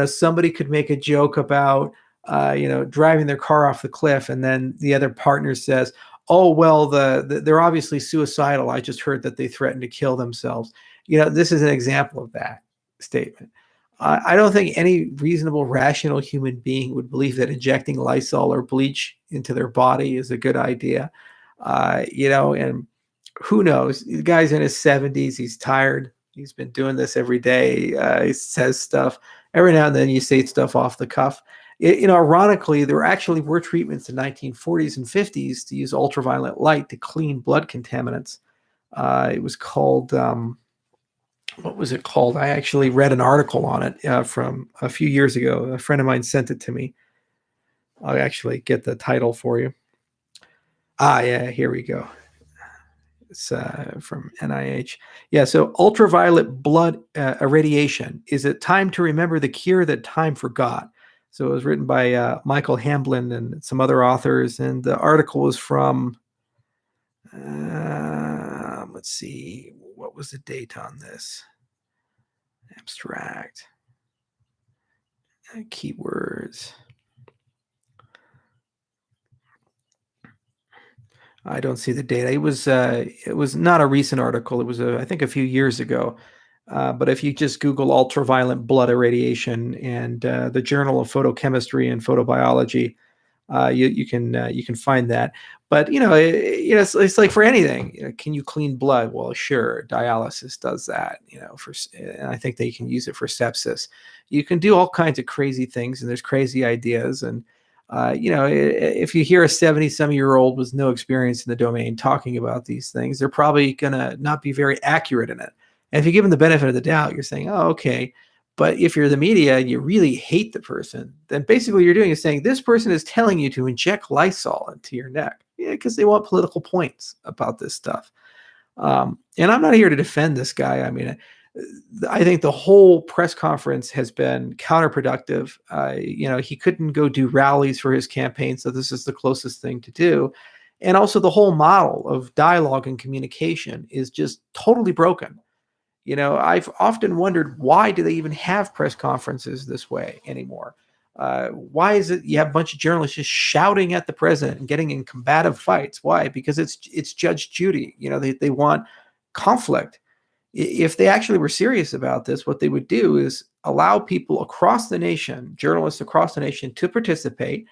Somebody could make a joke about driving their car off the cliff, and then the other partner says, oh, well, they're obviously suicidal. I just heard that they threatened to kill themselves. This is an example of that statement. I don't think any reasonable, rational human being would believe that injecting Lysol or bleach into their body is a good idea. And who knows? The guy's in his 70s. He's tired. He's been doing this every day. He says stuff. Every now and then you say stuff off the cuff. Ironically, there actually were treatments in the 1940s and 50s to use ultraviolet light to clean blood contaminants. It was called, what was it called? I actually read an article on it from a few years ago. A friend of mine sent it to me. I'll actually get the title for you. Yeah, here we go. It's from NIH. Yeah, so ultraviolet blood irradiation. Is it time to remember the cure that time forgot? So it was written by Michael Hamblin and some other authors, and the article was from, let's see, what was the date on this? Abstract. Keywords. I don't see the data. It was not a recent article. It was, I think, a few years ago. But if you just Google ultraviolet blood irradiation and the Journal of Photochemistry and Photobiology, you can find that. But it's like for anything. Can you clean blood? Well, sure, dialysis does that. And I think they can use it for sepsis. You can do all kinds of crazy things, and there's crazy ideas. And if you hear a 70-some-year-old with no experience in the domain talking about these things, they're probably gonna not be very accurate in it. And if you give them the benefit of the doubt, you're saying, oh, okay, But if you're the media and you really hate the person, then basically what you're doing is saying this person is telling you to inject Lysol into your neck. Yeah, because they want political points about this stuff. And I'm not here to defend this guy. I mean, I think the whole press conference has been counterproductive. He couldn't go do rallies for his campaign, so this is the closest thing to do. And also the whole model of dialogue and communication is just totally broken. I've often wondered, why do they even have press conferences this way anymore? Why is it you have a bunch of journalists just shouting at the president and getting in combative fights? Why? Because it's Judge Judy. They want conflict. If they actually were serious about this, what they would do is allow people across the nation, journalists across the nation, to participate.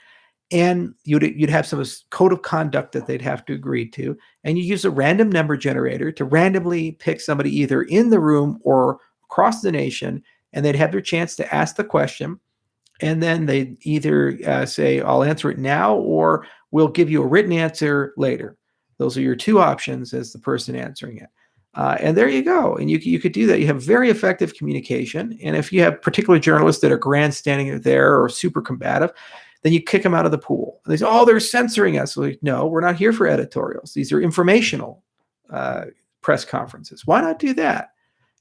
And you'd have some code of conduct that they'd have to agree to, and you use a random number generator to randomly pick somebody either in the room or across the nation, and they'd have their chance to ask the question, and then they'd either say, "I'll answer it now," or "We'll give you a written answer later." Those are your two options as the person answering it. And there you go. And you could do that. You have very effective communication. And if you have particular journalists that are grandstanding there or super combative, then you kick them out of the pool. And they say, "Oh, they're censoring us." Like, no, we're not here for editorials. These are informational press conferences. Why not do that?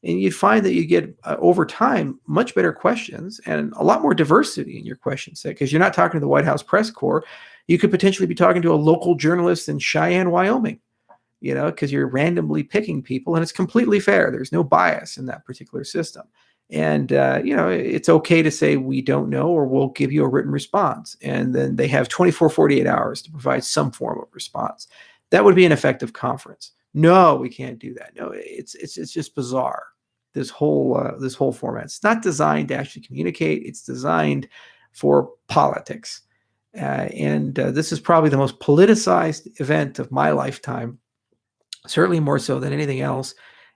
And you'd find that you get, over time, much better questions and a lot more diversity in your question set, because you're not talking to the White House press corps. You could potentially be talking to a local journalist in Cheyenne, Wyoming, because you're randomly picking people, and it's completely fair. There's no bias in that particular system. And, it's okay to say we don't know, or we'll give you a written response. And then they have 24, 48 hours to provide some form of response. That would be an effective conference. No, we can't do that. No, it's just bizarre. This whole format. It's not designed to actually communicate. It's designed for politics. And this is probably the most politicized event of my lifetime, certainly more so than anything else.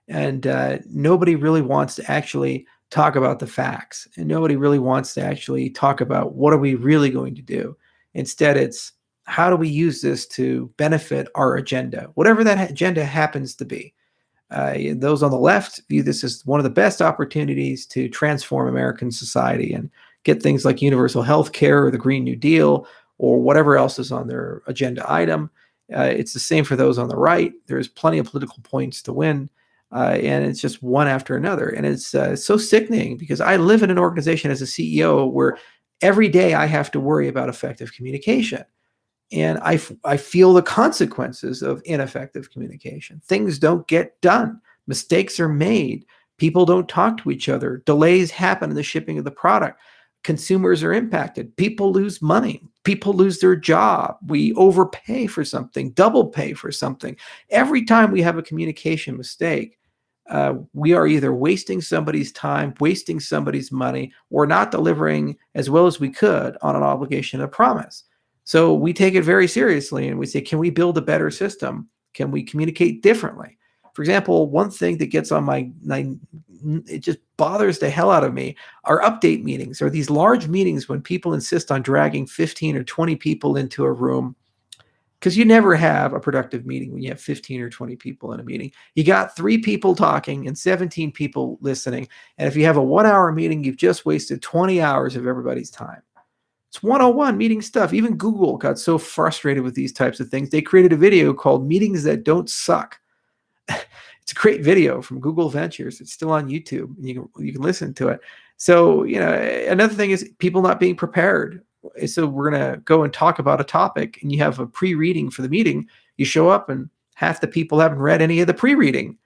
And nobody really wants to actually talk about the facts, and nobody really wants to actually talk about what are we really going to do. Instead, it's how do we use this to benefit our agenda, whatever that agenda happens to be. Those on the left view this as one of the best opportunities to transform American society and get things like universal health care or the Green New Deal or whatever else is on their agenda item. It's the same for those on the right. There's plenty of political points to win. And it's just one after another. And it's so sickening, because I live in an organization as a CEO where every day I have to worry about effective communication. And I feel the consequences of ineffective communication. Things don't get done. Mistakes are made. People don't talk to each other. Delays happen in the shipping of the product. Consumers are impacted. People lose money. People lose their job. We overpay for something, double pay for something. Every time we have a communication mistake, we are either wasting somebody's time, wasting somebody's money, or not delivering as well as we could on an obligation, a promise. So we take it very seriously, and we say, can we build a better system? Can we communicate differently? For example, one thing that gets on it just bothers the hell out of me are update meetings, or these large meetings when people insist on dragging 15 or 20 people into a room, because you never have a productive meeting when you have 15 or 20 people in a meeting. You got 3 people talking and 17 people listening. And if you have a 1-hour meeting, you've just wasted 20 hours of everybody's time. It's 101 meeting stuff. Even Google got so frustrated with these types of things, they created a video called Meetings That Don't Suck. It's a great video from Google Ventures. It's still on YouTube. You can listen to it. So, another thing is people not being prepared. So we're going to go and talk about a topic, and you have a pre-reading for the meeting. You show up and half the people haven't read any of the pre-reading.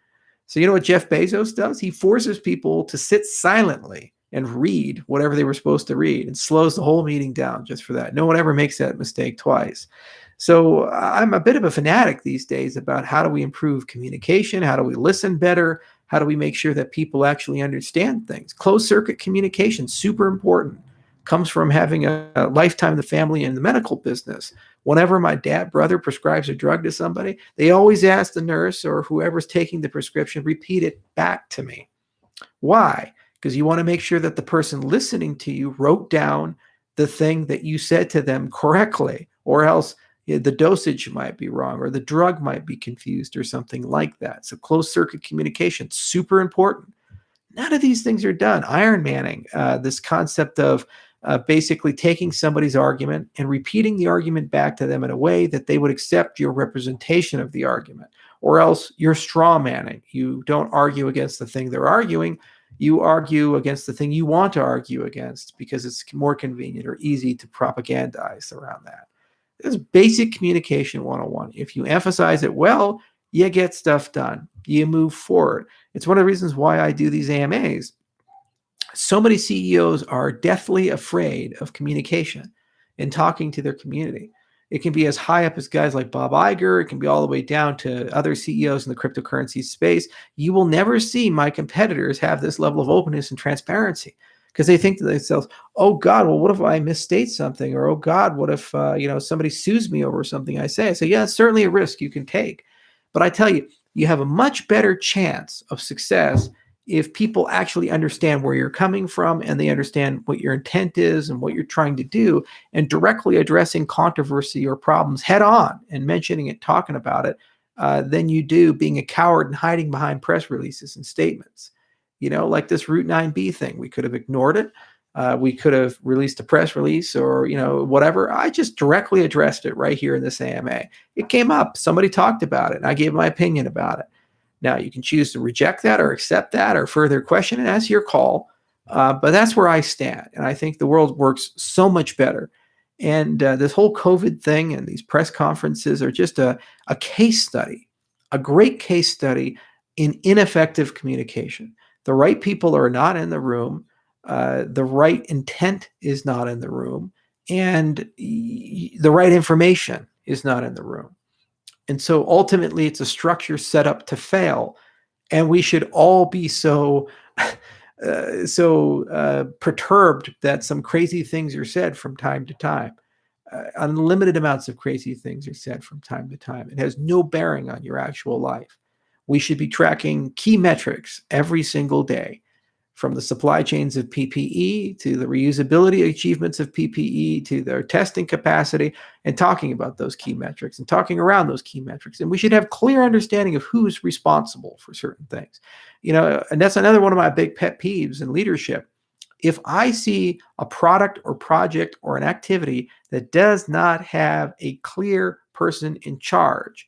So you know what Jeff Bezos does? He forces people to sit silently and read whatever they were supposed to read, and slows the whole meeting down just for that. No one ever makes that mistake twice. So I'm a bit of a fanatic these days about how do we improve communication? How do we listen better? How do we make sure that people actually understand things? Closed circuit communication, super important. Comes from having a lifetime in the family and the medical business. Whenever my brother prescribes a drug to somebody, they always ask the nurse or whoever's taking the prescription, repeat it back to me. Why? Because you want to make sure that the person listening to you wrote down the thing that you said to them correctly, or else the dosage might be wrong, or the drug might be confused, or something like that. So closed circuit communication, super important. None of these things are done. Iron Manning, this concept of basically taking somebody's argument and repeating the argument back to them in a way that they would accept your representation of the argument, or else you're straw manning. You don't argue against the thing they're arguing. You argue against the thing you want to argue against because it's more convenient or easy to propagandize around that. This is basic communication 101. If you emphasize it well, you get stuff done. You move forward. It's one of the reasons why I do these AMAs. So many CEOs are deathly afraid of communication and talking to their community. It can be as high up as guys like Bob Iger. It can be all the way down to other CEOs in the cryptocurrency space. You will never see my competitors have this level of openness and transparency because they think to themselves, oh God, well, what if I misstate something? Or, oh God, what if somebody sues me over something I say? I say, yeah, it's certainly a risk you can take. But I tell you, you have a much better chance of success if people actually understand where you're coming from and they understand what your intent is and what you're trying to do, and directly addressing controversy or problems head on and mentioning it, talking about it, than you do being a coward and hiding behind press releases and statements. Like this Route 9B thing, we could have ignored it. We could have released a press release or, whatever. I just directly addressed it right here in this AMA. It came up, somebody talked about it, and I gave my opinion about it. Now, you can choose to reject that or accept that or further question it. That's your call. But that's where I stand. And I think the world works so much better. And this whole COVID thing and these press conferences are just a case study, a great case study in ineffective communication. The right people are not in the room. The right intent is not in the room. And the right information is not in the room. And so ultimately, it's a structure set up to fail. And we should all be so perturbed that some crazy things are said from time to time. Unlimited amounts of crazy things are said from time to time. It has no bearing on your actual life. We should be tracking key metrics every single day, from the supply chains of PPE to the reusability achievements of PPE to their testing capacity, and talking about those key metrics and talking around those key metrics. And we should have clear understanding of who's responsible for certain things. And that's another one of my big pet peeves in leadership. If I see a product or project or an activity that does not have a clear person in charge,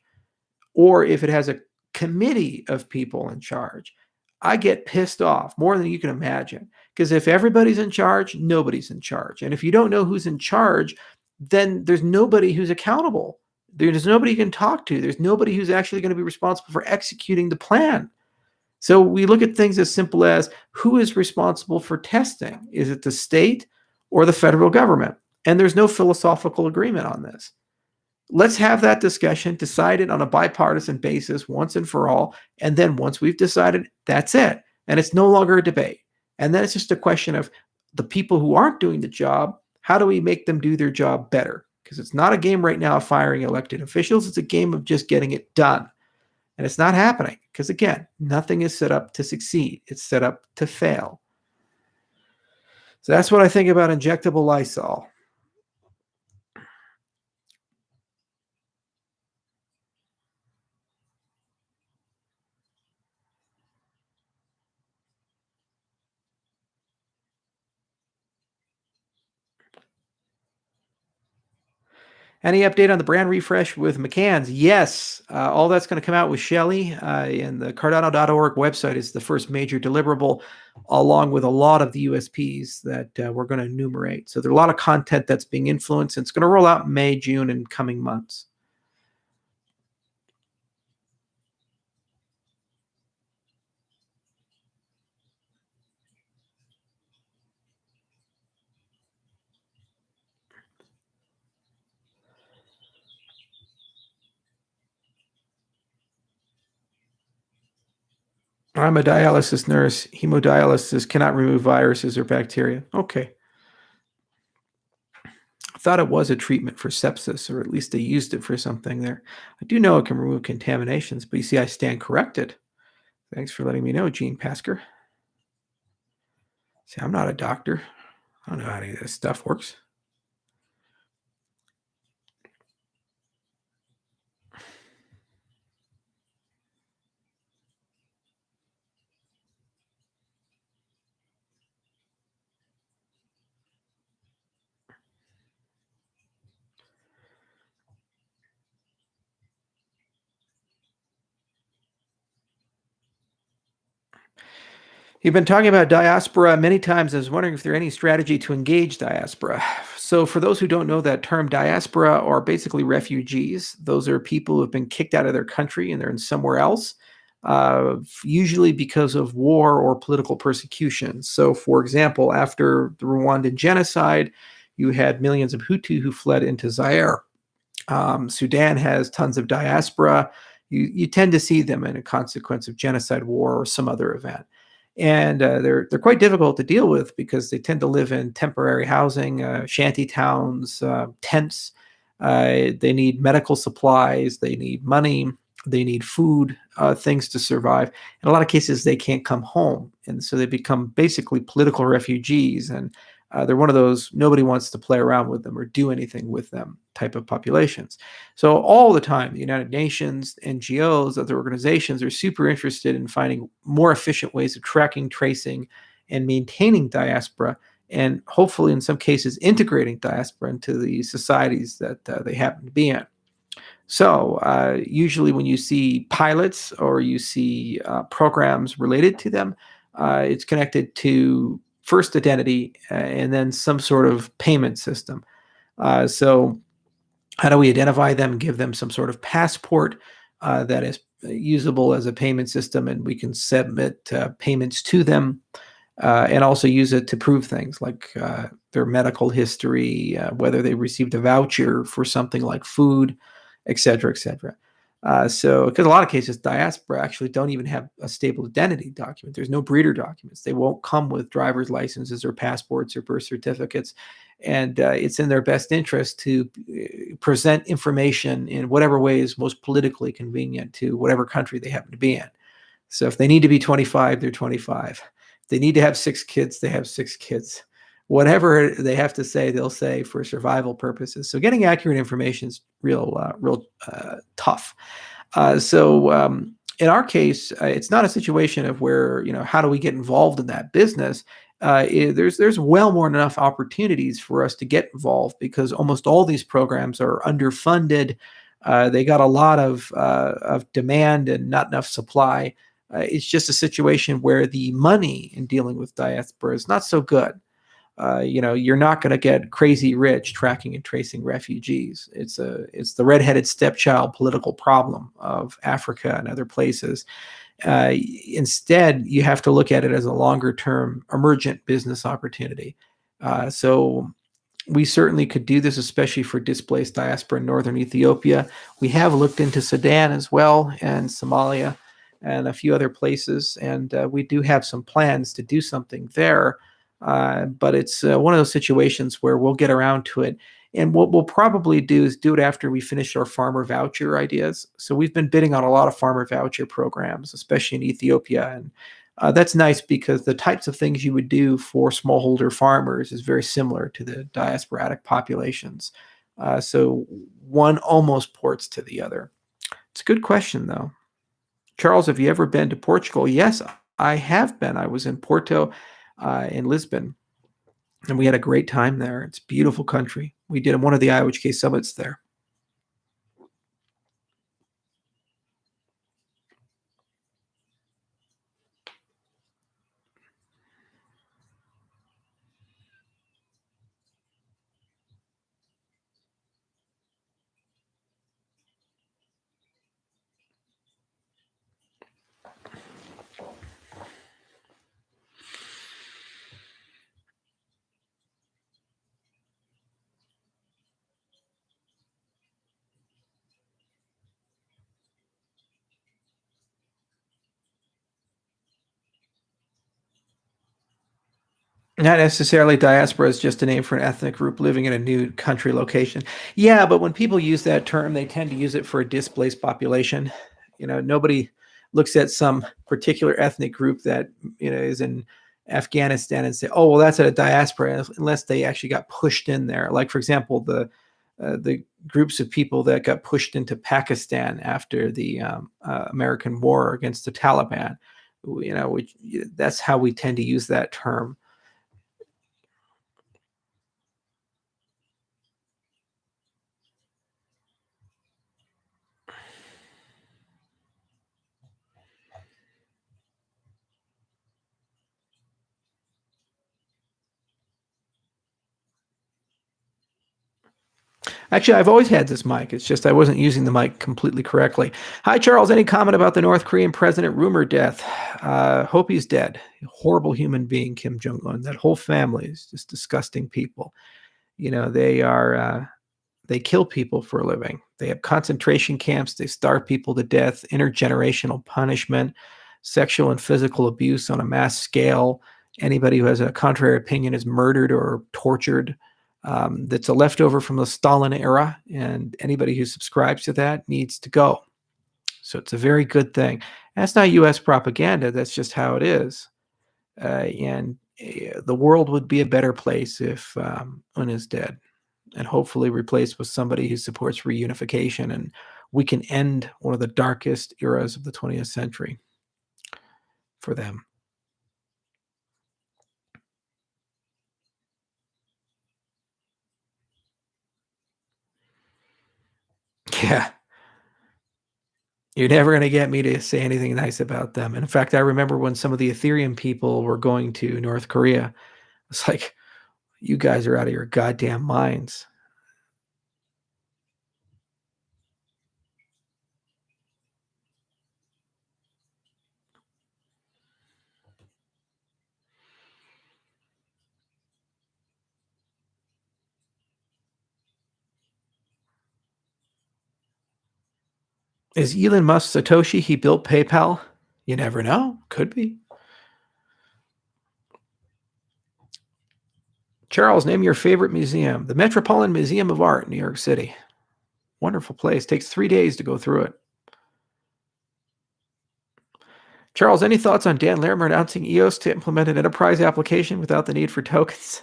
or if it has a committee of people in charge, I get pissed off more than you can imagine. Because if everybody's in charge, nobody's in charge. And if you don't know who's in charge, then there's nobody who's accountable. There's nobody you can talk to. There's nobody who's actually going to be responsible for executing the plan. So we look at things as simple as, who is responsible for testing? Is it the state or the federal government? And there's no philosophical agreement on this. Let's have that discussion, decide it on a bipartisan basis once and for all. And then once we've decided, that's it. And it's no longer a debate. And then it's just a question of the people who aren't doing the job, how do we make them do their job better? Because it's not a game right now of firing elected officials. It's a game of just getting it done. And it's not happening because, again, nothing is set up to succeed. It's set up to fail. So that's what I think about injectable Lysol. Any update on the brand refresh with McCann's? Yes. All that's going to come out with Shelley, and the Cardano.org website is the first major deliverable, along with a lot of the USPs that we're going to enumerate. So there's a lot of content that's being influenced, and it's going to roll out in May, June, and coming months. I'm a dialysis nurse. Hemodialysis cannot remove viruses or bacteria. Okay. I thought it was a treatment for sepsis, or at least they used it for something there. I do know it can remove contaminations, but you see, I stand corrected. Thanks for letting me know, Gene Pasker. See, I'm not a doctor. I don't know how any of this stuff works. You've been talking about diaspora many times. I was wondering if there's any strategy to engage diaspora. So, for those who don't know that term, diaspora are basically refugees. Those are people who have been kicked out of their country and they're in somewhere else, usually because of war or political persecution. So, for example, after the Rwandan genocide, you had millions of Hutu who fled into Zaire. Sudan has tons of diaspora. You tend to see them in a consequence of genocide, war, or some other event. And they're quite difficult to deal with because they tend to live in temporary housing, shanty towns, tents. They need medical supplies. They need money. They need food, things to survive. In a lot of cases, they can't come home, and so they become basically political refugees. And they're one of those nobody wants to play around with them or do anything with them type of populations. So all the time, the United Nations, NGOs, other organizations are super interested in finding more efficient ways of tracking, tracing, and maintaining diaspora, and hopefully, in some cases, integrating diaspora into the societies that they happen to be in. So, usually, when you see pilots or you see programs related to them, it's connected to first identity and then some sort of payment system. So, how do we identify them, give them some sort of passport that is usable as a payment system, and we can submit payments to them and also use it to prove things like their medical history, whether they received a voucher for something like food, et cetera, et cetera. So, because a lot of cases, diaspora actually don't even have a stable identity document. There's no breeder documents. They won't come with driver's licenses or passports or birth certificates. And it's in their best interest to present information in whatever way is most politically convenient to whatever country they happen to be in. So if they need to be 25, they're 25. If they need to have 6 kids, they have 6 kids. Whatever they have to say, they'll say for survival purposes. So getting accurate information is real tough. In our case, it's not a situation of where, how do we get involved in that business? There's well more than enough opportunities for us to get involved because almost all these programs are underfunded. They got a lot of demand and not enough supply. It's just a situation where the money in dealing with diaspora is not so good. You're not going to get crazy rich tracking and tracing refugees. It's the redheaded stepchild political problem of Africa and other places. Instead, you have to look at it as a longer term emergent business opportunity. So we certainly could do this, especially for displaced diaspora in northern Ethiopia. We have looked into Sudan as well and Somalia and a few other places, and we do have some plans to do something there. But it's one of those situations where we'll get around to it. And what we'll probably do is do it after we finish our farmer voucher ideas. So we've been bidding on a lot of farmer voucher programs, especially in Ethiopia. And that's nice because the types of things you would do for smallholder farmers is very similar to the diasporatic populations. So one almost ports to the other. It's a good question, though. Charles, have you ever been to Portugal? Yes, I have been. I was in Porto, in Lisbon, and we had a great time there. It's a beautiful country. We did one of the IOHK summits there. Not necessarily diaspora is just a name for an ethnic group living in a new country location. Yeah, but when people use that term, they tend to use it for a displaced population. Nobody looks at some particular ethnic group that is in Afghanistan and say, "Oh, well, that's a diaspora," unless they actually got pushed in there. Like, for example, the groups of people that got pushed into Pakistan after the American war against the Taliban. That's how we tend to use that term. Actually, I've always had this mic. It's just I wasn't using the mic completely correctly. Hi, Charles. Any comment about the North Korean president rumored death? Hope he's dead. Horrible human being, Kim Jong-un. That whole family is just disgusting people. You know, they kill people for a living. They have concentration camps. They starve people to death, intergenerational punishment, sexual and physical abuse on a mass scale. Anybody who has a contrary opinion is murdered or tortured. That's a leftover from the Stalin era, and anybody who subscribes to that needs to go. So it's a very good thing. That's not U.S. propaganda. That's just how it is. And the world would be a better place if Un is dead, and hopefully replaced with somebody who supports reunification, and we can end one of the darkest eras of the 20th century for them. Yeah. You're never going to get me to say anything nice about them. And in fact, I remember when some of the Ethereum people were going to North Korea, it's like, you guys are out of your goddamn minds. Is Elon Musk Satoshi? He built PayPal? You never know. Could be. Charles, name your favorite museum. The Metropolitan Museum of Art in New York City. Wonderful place. Takes 3 days to go through it. Charles, any thoughts on Dan Larimer announcing EOS to implement an enterprise application without the need for tokens?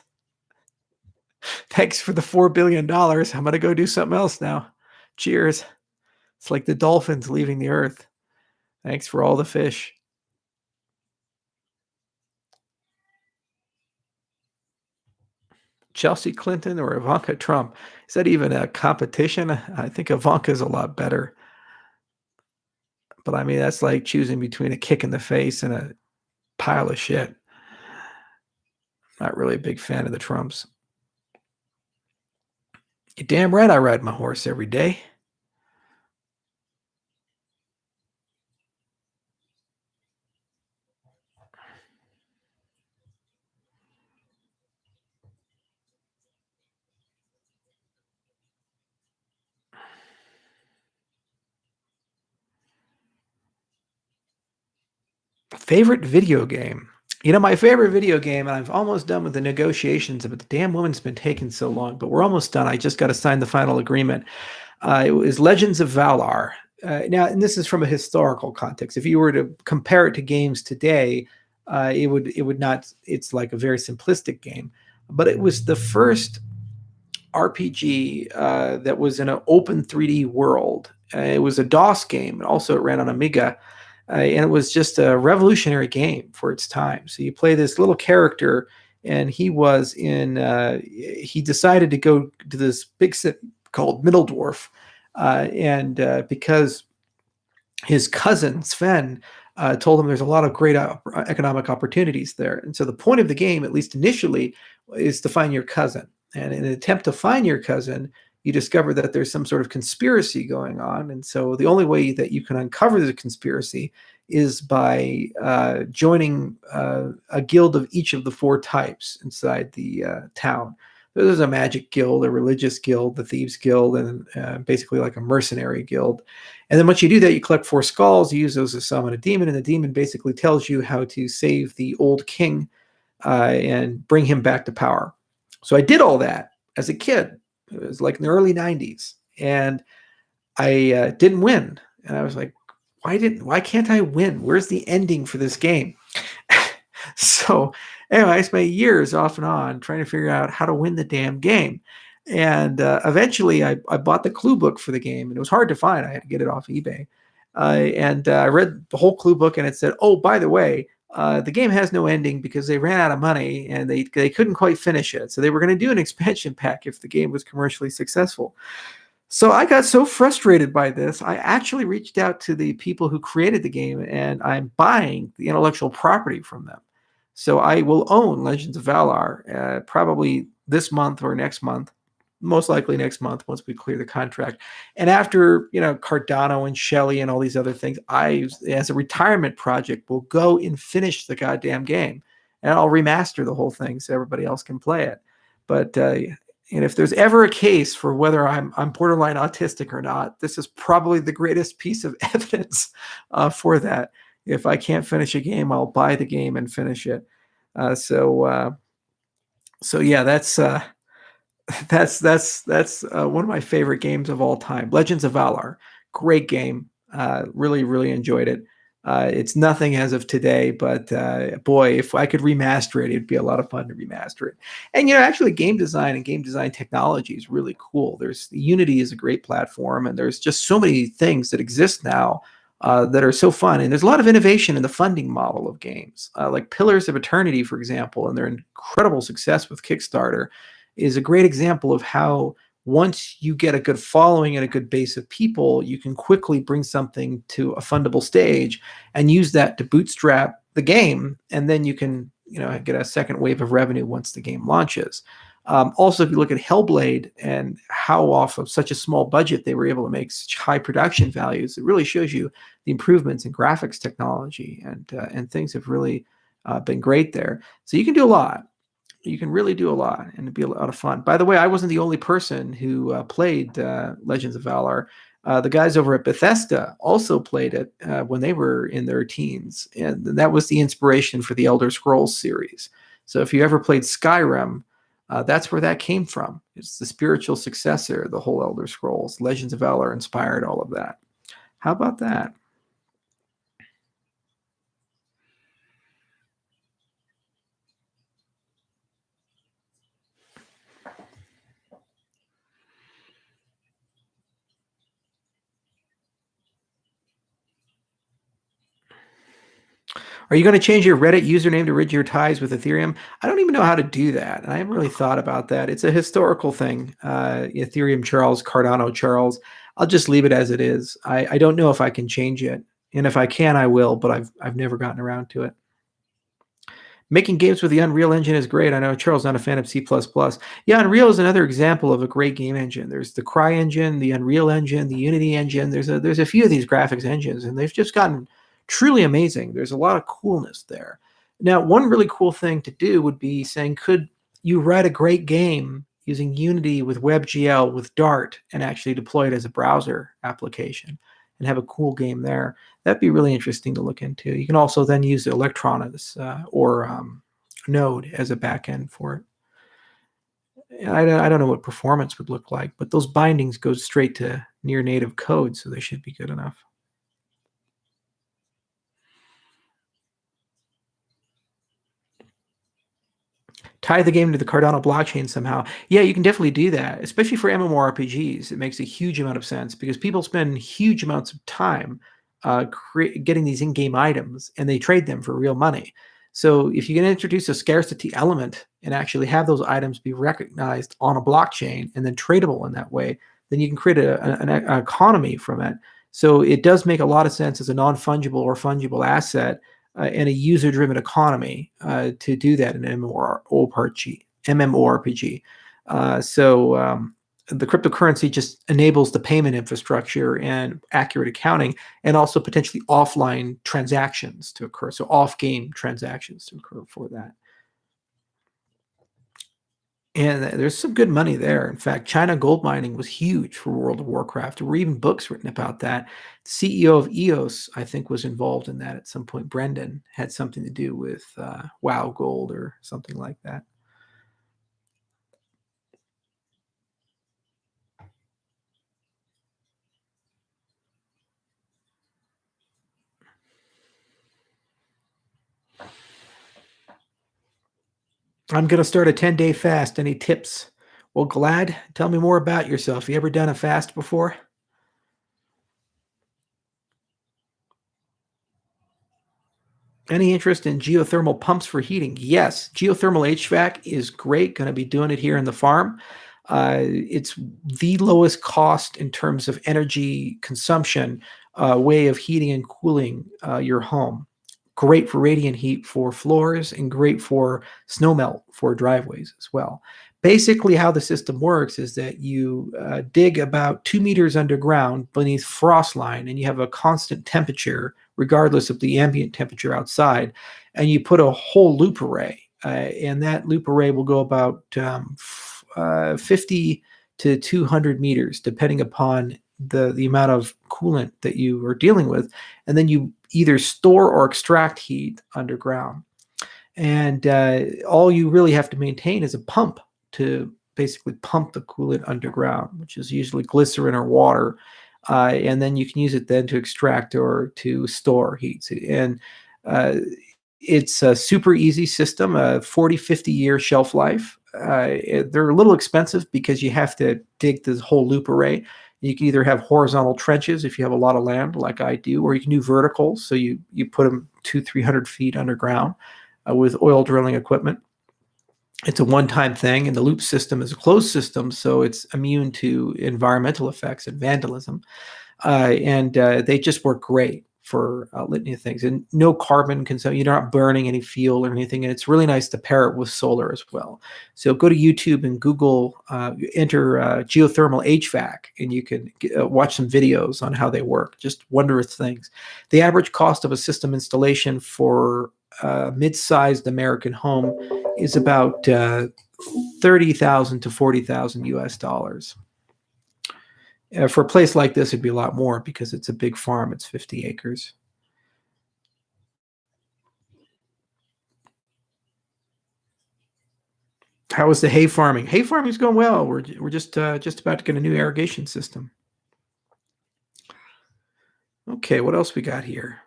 Thanks for the $4 billion. I'm going to go do something else now. Cheers. It's like the dolphins leaving the earth. Thanks for all the fish. Chelsea Clinton or Ivanka Trump? Is that even a competition? I think Ivanka's a lot better. But I mean, that's like choosing between a kick in the face and a pile of shit. Not really a big fan of the Trumps. You're damn right I ride my horse every day. Favorite video game? You know, my favorite video game, and I've almost done with the negotiations, but the damn woman's been taking so long, but we're almost done. I just got to sign the final agreement. It was Legends of Valar. Now, and this is from a historical context. If you were to compare it to games today, it would not. It's like a very simplistic game, but it was the first RPG that was in an open 3D world. It was a DOS game, and also it ran on Amiga, and it was just a revolutionary game for its time. So you play this little character, and he was in. He decided to go to this big city called Middledwarf, and because his cousin Sven told him there's a lot of great economic opportunities there, and so the point of the game, at least initially, is to find your cousin. And in an attempt to find your cousin, you discover that there's some sort of conspiracy going on. And so the only way that you can uncover the conspiracy is by joining a guild of each of the 4 types inside the town. There's a magic guild, a religious guild, the thieves guild, and basically like a mercenary guild. And then once you do that, you collect 4 skulls, you use those to summon a demon, and the demon basically tells you how to save the old king and bring him back to power. So I did all that as a kid. It was like in the early 90s, and I didn't win. And I was like, why can't I win? Where's the ending for this game? So anyway, I spent years off and on trying to figure out how to win the damn game. And eventually I bought the clue book for the game, and it was hard to find. I had to get it off eBay. And I read the whole clue book, and it said, oh, by the way, the game has no ending because they ran out of money and they couldn't quite finish it. So they were going to do an expansion pack if the game was commercially successful. So I got so frustrated by this, I actually reached out to the people who created the game, and I'm buying the intellectual property from them. So I will own Legends of Valar probably this month or next month. most likely next month once we clear the contract. And after, Cardano and Shelley and all these other things, I, as a retirement project, will go and finish the goddamn game. And I'll remaster the whole thing so everybody else can play it. But and if there's ever a case for whether I'm borderline autistic or not, this is probably the greatest piece of evidence for that. If I can't finish a game, I'll buy the game and finish it. So yeah, that's one of my favorite games of all time. Legends of Valor, great game. Really, really enjoyed it. It's nothing as of today, but boy, if I could remaster it, it'd be a lot of fun to remaster it. And actually, game design and game design technology is really cool. Unity is a great platform, and there's just so many things that exist now that are so fun. And there's a lot of innovation in the funding model of games, like Pillars of Eternity, for example, and their incredible success with Kickstarter is a great example of how once you get a good following and a good base of people, you can quickly bring something to a fundable stage and use that to bootstrap the game. And then you can, get a second wave of revenue once the game launches. Also, if you look at Hellblade and how off of such a small budget they were able to make such high production values, it really shows you the improvements in graphics technology, and things have really been great there. So you can do a lot. You can really do a lot, and it'd be a lot of fun. By the way, I wasn't the only person who played Legends of Valor. The guys over at Bethesda also played it when they were in their teens, and that was the inspiration for the Elder Scrolls series. So if you ever played Skyrim, that's where that came from. It's the spiritual successor, the whole Elder Scrolls. Legends of Valor inspired all of that. How about that? Are you going to change your Reddit username to rid your ties with Ethereum? I don't even know how to do that. I haven't really thought about that. It's a historical thing. Ethereum Charles, Cardano Charles. I'll just leave it as it is. I don't know if I can change it. And if I can, I will, but I've never gotten around to it. Making games with the Unreal Engine is great. I know Charles not a fan of C++. Yeah, Unreal is another example of a great game engine. There's the Cry engine, the Unreal engine, the Unity engine. There's a few of these graphics engines, and they've just gotten truly amazing. There's a lot of coolness there. Now, one really cool thing to do would be saying, could you write a great game using Unity with WebGL with Dart and actually deploy it as a browser application and have a cool game there? That'd be really interesting to look into. You can also then use Electron or Node as a backend for it. I don't know what performance would look like, but those bindings go straight to near native code, so they should be good enough. Tie the game to the Cardano blockchain somehow. Yeah, you can definitely do that, especially for MMORPGs. It makes a huge amount of sense because people spend huge amounts of time getting these in-game items, and they trade them for real money. So if you can introduce a scarcity element and actually have those items be recognized on a blockchain and then tradable in that way, then you can create an economy from it. So it does make a lot of sense as a non-fungible or fungible asset and a user-driven economy to do that in an MMORPG. So the cryptocurrency just enables the payment infrastructure and accurate accounting, and also potentially offline transactions to occur. So off-game transactions to occur for that. And there's some good money there. In fact, China gold mining was huge for World of Warcraft. There were even books written about that. The CEO of EOS, I think, was involved in that at some point. Brendan had something to do with WoW Gold or something like that. I'm going to start a 10-day fast. Any tips? Well, Glad, tell me more about yourself. You ever done a fast before? Any interest in geothermal pumps for heating? Yes, geothermal HVAC is great. Going to be doing it here in the farm. It's the lowest cost in terms of energy consumption way of heating and cooling your home. Great for radiant heat for floors and great for snow melt for driveways as well. Basically, how the system works is that you dig about 2 meters underground beneath frost line, and you have a constant temperature, regardless of the ambient temperature outside, and you put a whole loop array. And that loop array will go about 50 to 200 meters, depending upon the amount of coolant that you are dealing with. And then you either store or extract heat underground. And all you really have to maintain is a pump to basically pump the coolant underground, which is usually glycerin or water. And then you can use it then to extract or to store heat. And it's a super easy system, a 40, 50-year shelf life. They're a little expensive because you have to dig this whole loop array. You can either have horizontal trenches if you have a lot of land like I do, or you can do vertical. So you put them 200-300 feet underground with oil drilling equipment. It's a one-time thing, and the loop system is a closed system, so it's immune to environmental effects and vandalism. And they just work great for litany of things, and no carbon consumption. You're not burning any fuel or anything, and it's really nice to pair it with solar as well. So go to YouTube and Google, enter geothermal HVAC, and you can watch some videos on how they work. Just wondrous things. The average cost of a system installation for mid-sized American home is about $30,000 to $40,000 US. For a place like this, it'd be a lot more because it's a big farm. It's 50 acres. How is the hay farming? Hay farming's going well. We're just about to get a new irrigation system. Okay, what else we got here?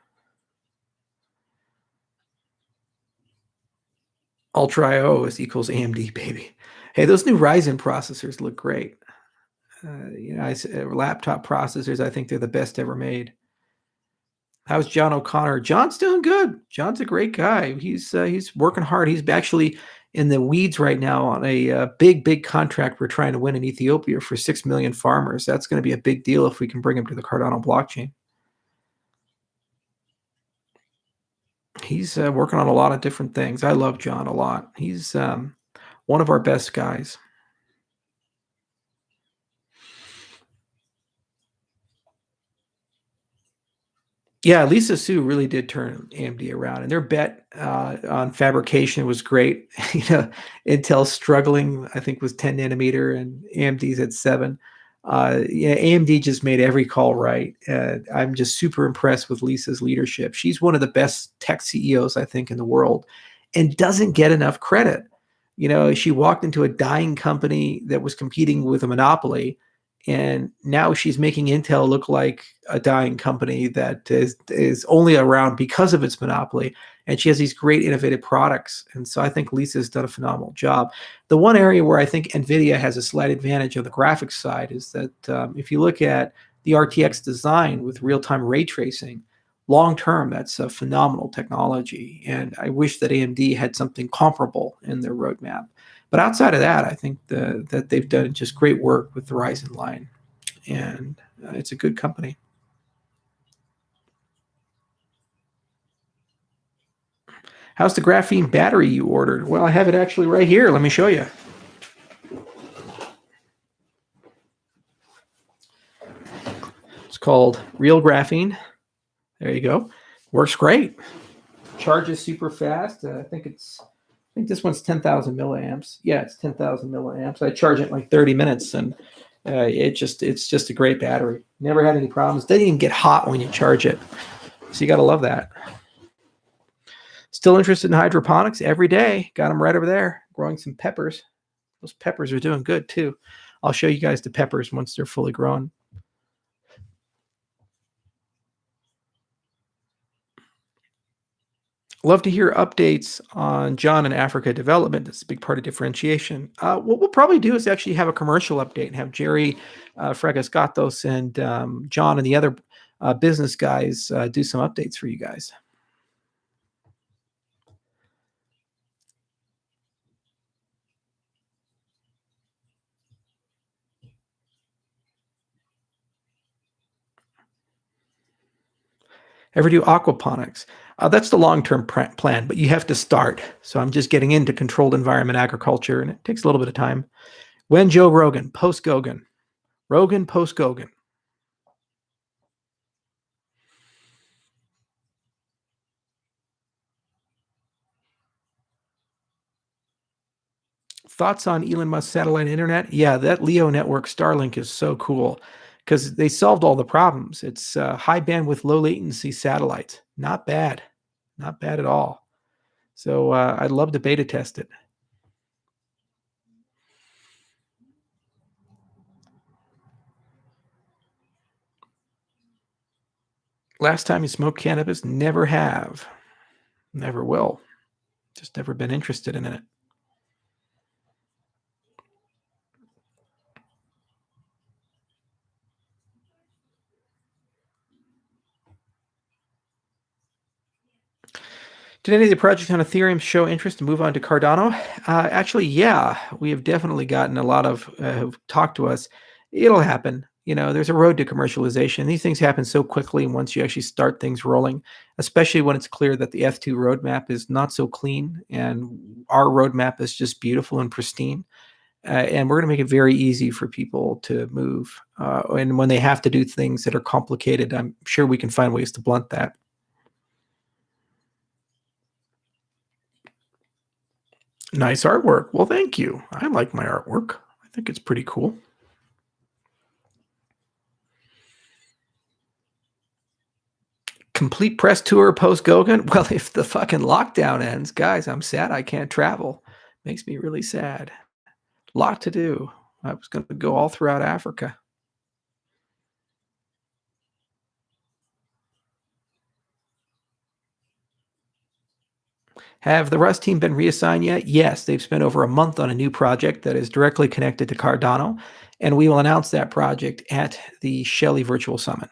Ultra.io is equals AMD, baby. Hey, those new Ryzen processors look great. Laptop processors, I think they're the best ever made. How's John O'Connor? John's doing good. John's a great guy. He's working hard. He's actually in the weeds right now on a big contract we're trying to win in Ethiopia for 6 million farmers. That's going to be a big deal if we can bring him to the Cardano blockchain. He's working on a lot of different things. I love John a lot. He's one of our best guys. Yeah, Lisa Su really did turn AMD around, and their bet on fabrication was great. Intel's struggling, I think, was 10 nanometer, and AMD's at 7. AMD just made every call right. I'm just super impressed with Lisa's leadership. She's one of the best tech CEOs, I think, in the world, and doesn't get enough credit. She walked into a dying company that was competing with a monopoly, and now she's making Intel look like a dying company that is only around because of its monopoly. And she has these great innovative products. And so I think Lisa's done a phenomenal job. The one area where I think NVIDIA has a slight advantage on the graphics side is that if you look at the RTX design with real-time ray tracing, long-term, that's a phenomenal technology. And I wish that AMD had something comparable in their roadmap. But outside of that, I think that they've done just great work with the Ryzen line, and it's a good company. How's the graphene battery you ordered? Well, I have it actually right here. Let me show you. It's called Real Graphene. There you go. Works great. Charges super fast. I think this one's 10,000 milliamps. Yeah, it's 10,000 milliamps. I charge it in like 30 minutes, and it's just a great battery. Never had any problems. Doesn't even get hot when you charge it. So you got to love that. Still interested in hydroponics? Every day. Got them right over there. Growing some peppers. Those peppers are doing good too. I'll show you guys the peppers once they're fully grown. Love to hear updates on John and Africa development. That's a big part of differentiation. What we'll probably do is actually have a commercial update and have Jerry Fregascatos and John and the other business guys do some updates for you guys. Ever do aquaponics? That's the long-term plan, but you have to start. So I'm just getting into controlled environment agriculture, and it takes a little bit of time. When Joe Rogan, post Gogan. Rogan, post Gogan. Thoughts on Elon Musk's satellite internet? Yeah, that LEO network Starlink is so cool because they solved all the problems. It's high bandwidth, low latency satellites. Not bad. Not bad at all. So I'd love to beta test it. Last time you smoked cannabis? Never have. Never will. Just never been interested in it. Did any of the projects on Ethereum show interest to move on to Cardano? Actually, yeah, we have definitely gotten a lot of who've talked to us. It'll happen. There's a road to commercialization. These things happen so quickly once you actually start things rolling, especially when it's clear that the F2 roadmap is not so clean and our roadmap is just beautiful and pristine. And we're going to make it very easy for people to move. And when they have to do things that are complicated, I'm sure we can find ways to blunt that. Nice artwork. Well, thank you. I like my artwork. I think it's pretty cool. Complete press tour post Gogan. Well, if the fucking lockdown ends, guys, I'm sad I can't travel. Makes me really sad. Lot to do. I was going to go all throughout Africa. Have the Rust team been reassigned yet? Yes, they've spent over a month on a new project that is directly connected to Cardano, and we will announce that project at the Shelley Virtual Summit.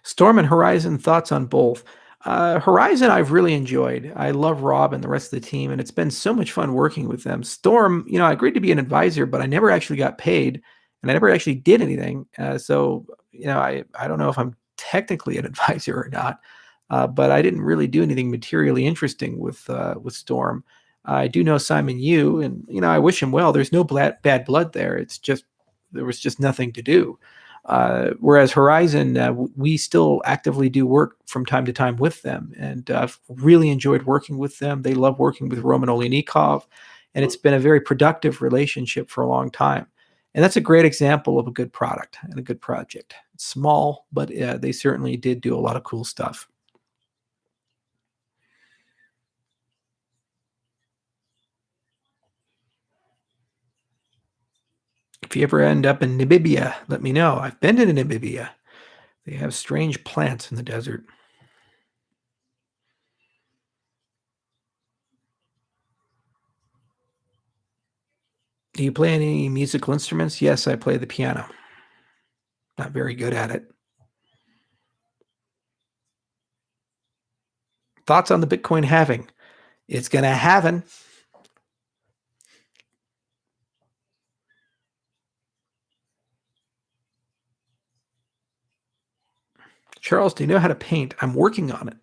Storm and Horizon, thoughts on both? Horizon, I've really enjoyed. I love Rob and the rest of the team, and it's been so much fun working with them. Storm, I agreed to be an advisor, but I never actually got paid, and I never actually did anything. So, I don't know if I'm technically an advisor or not, but I didn't really do anything materially interesting with Storm. I do know Simon Yu, and I wish him well. There's no bad blood there. It's just there was just nothing to do. Whereas Horizon, we still actively do work from time to time with them, and I've really enjoyed working with them. They love working with Roman Olenikov, and it's been a very productive relationship for a long time. And that's a great example of a good product and a good project. It's small, but they certainly did do a lot of cool stuff. If you ever end up in Namibia, let me know. I've been to Namibia. They have strange plants in the desert. Do you play any musical instruments? Yes, I play the piano. Not very good at it. Thoughts on the Bitcoin halving? It's going to happen. Charles, do you know how to paint? I'm working on it.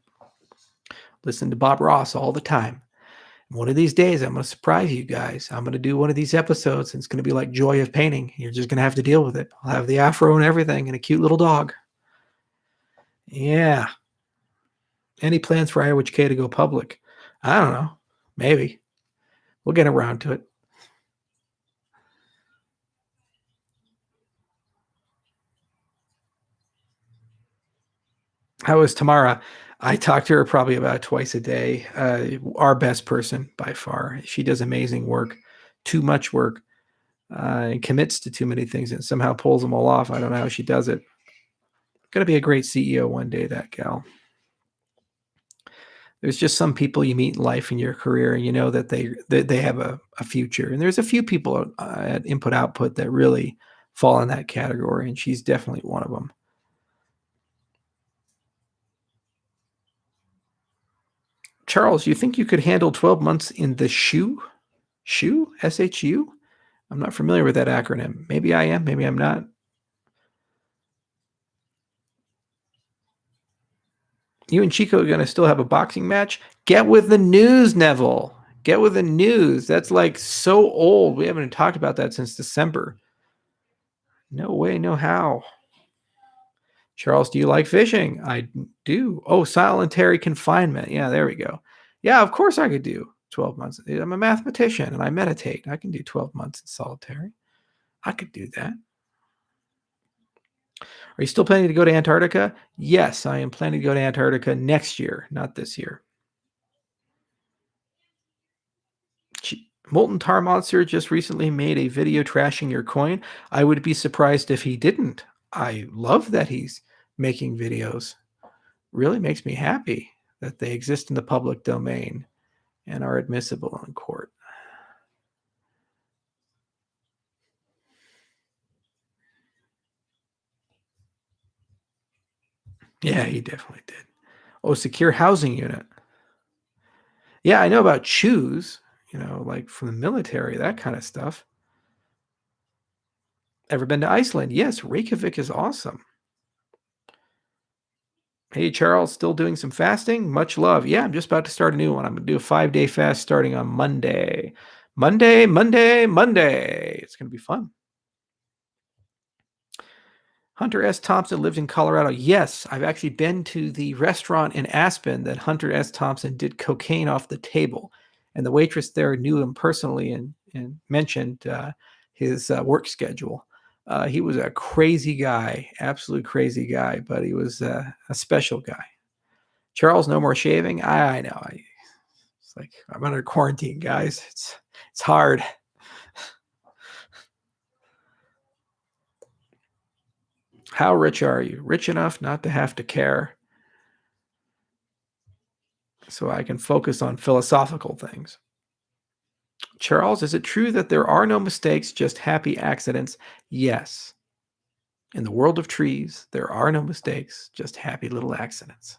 Listen to Bob Ross all the time. One of these days, I'm going to surprise you guys. I'm going to do one of these episodes, and it's going to be like Joy of Painting. You're just going to have to deal with it. I'll have the afro and everything and a cute little dog. Yeah. Any plans for IOHK to go public? I don't know. Maybe. We'll get around to it. How is Tamara? I talk to her probably about twice a day. Our best person by far. She does amazing work, too much work, and commits to too many things and somehow pulls them all off. I don't know how she does it. Going to be a great CEO one day, that gal. There's just some people you meet in life in your career, and you know that they have a future. And there's a few people at Input Output that really fall in that category, and she's definitely one of them. Charles, you think you could handle 12 months in the shoe? SHU? SHU? I'm not familiar with that acronym. Maybe I am, maybe I'm not. You and Chico are going to still have a boxing match? Get with the news, Neville. Get with the news. That's like so old. We haven't talked about that since December. No way, no how. Charles, do you like fishing? I do. Oh, solitary confinement. Yeah, there we go. Yeah, of course I could do 12 months. I'm a mathematician and I meditate. I can do 12 months in solitary. I could do that. Are you still planning to go to Antarctica? Yes, I am planning to go to Antarctica next year, not this year. Molten Tar Monster just recently made a video trashing your coin. I would be surprised if he didn't. I love that he's making videos. Really makes me happy that they exist in the public domain and are admissible in court. Yeah, he definitely did. Oh, secure housing unit. Yeah, I know about Choose, like from the military, that kind of stuff. Ever been to Iceland? Yes, Reykjavik is awesome. Hey, Charles, still doing some fasting? Much love. Yeah, I'm just about to start a new one. I'm going to do a 5-day fast starting on Monday. Monday. It's going to be fun. Hunter S. Thompson lives in Colorado. Yes, I've actually been to the restaurant in Aspen that Hunter S. Thompson did cocaine off the table. And the waitress there knew him personally and mentioned his work schedule. He was a crazy guy, absolute crazy guy, but he was a special guy. Charles, no more shaving. I know. It's like I'm under quarantine, guys. It's hard. How rich are you? Rich enough not to have to care, so I can focus on philosophical things. Charles, is it true that there are no mistakes, just happy accidents? Yes. In the world of trees, there are no mistakes, just happy little accidents.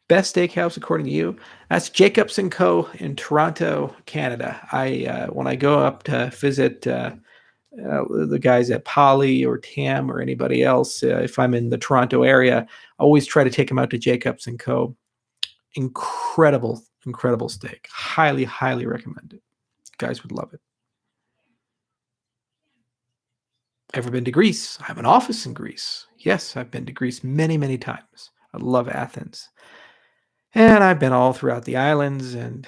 Best steakhouse according to you? That's Jacobs & Co. in Toronto, Canada. When I go up to visit the guys at Poly or Tam or anybody else, if I'm in the Toronto area, I always try to take them out to Jacobs & Co. Incredible steak. Highly recommend it. You guys would love it. Ever been to Greece? I have an office in Greece. Yes, I've been to Greece many times. I love Athens. And I've been all throughout the islands and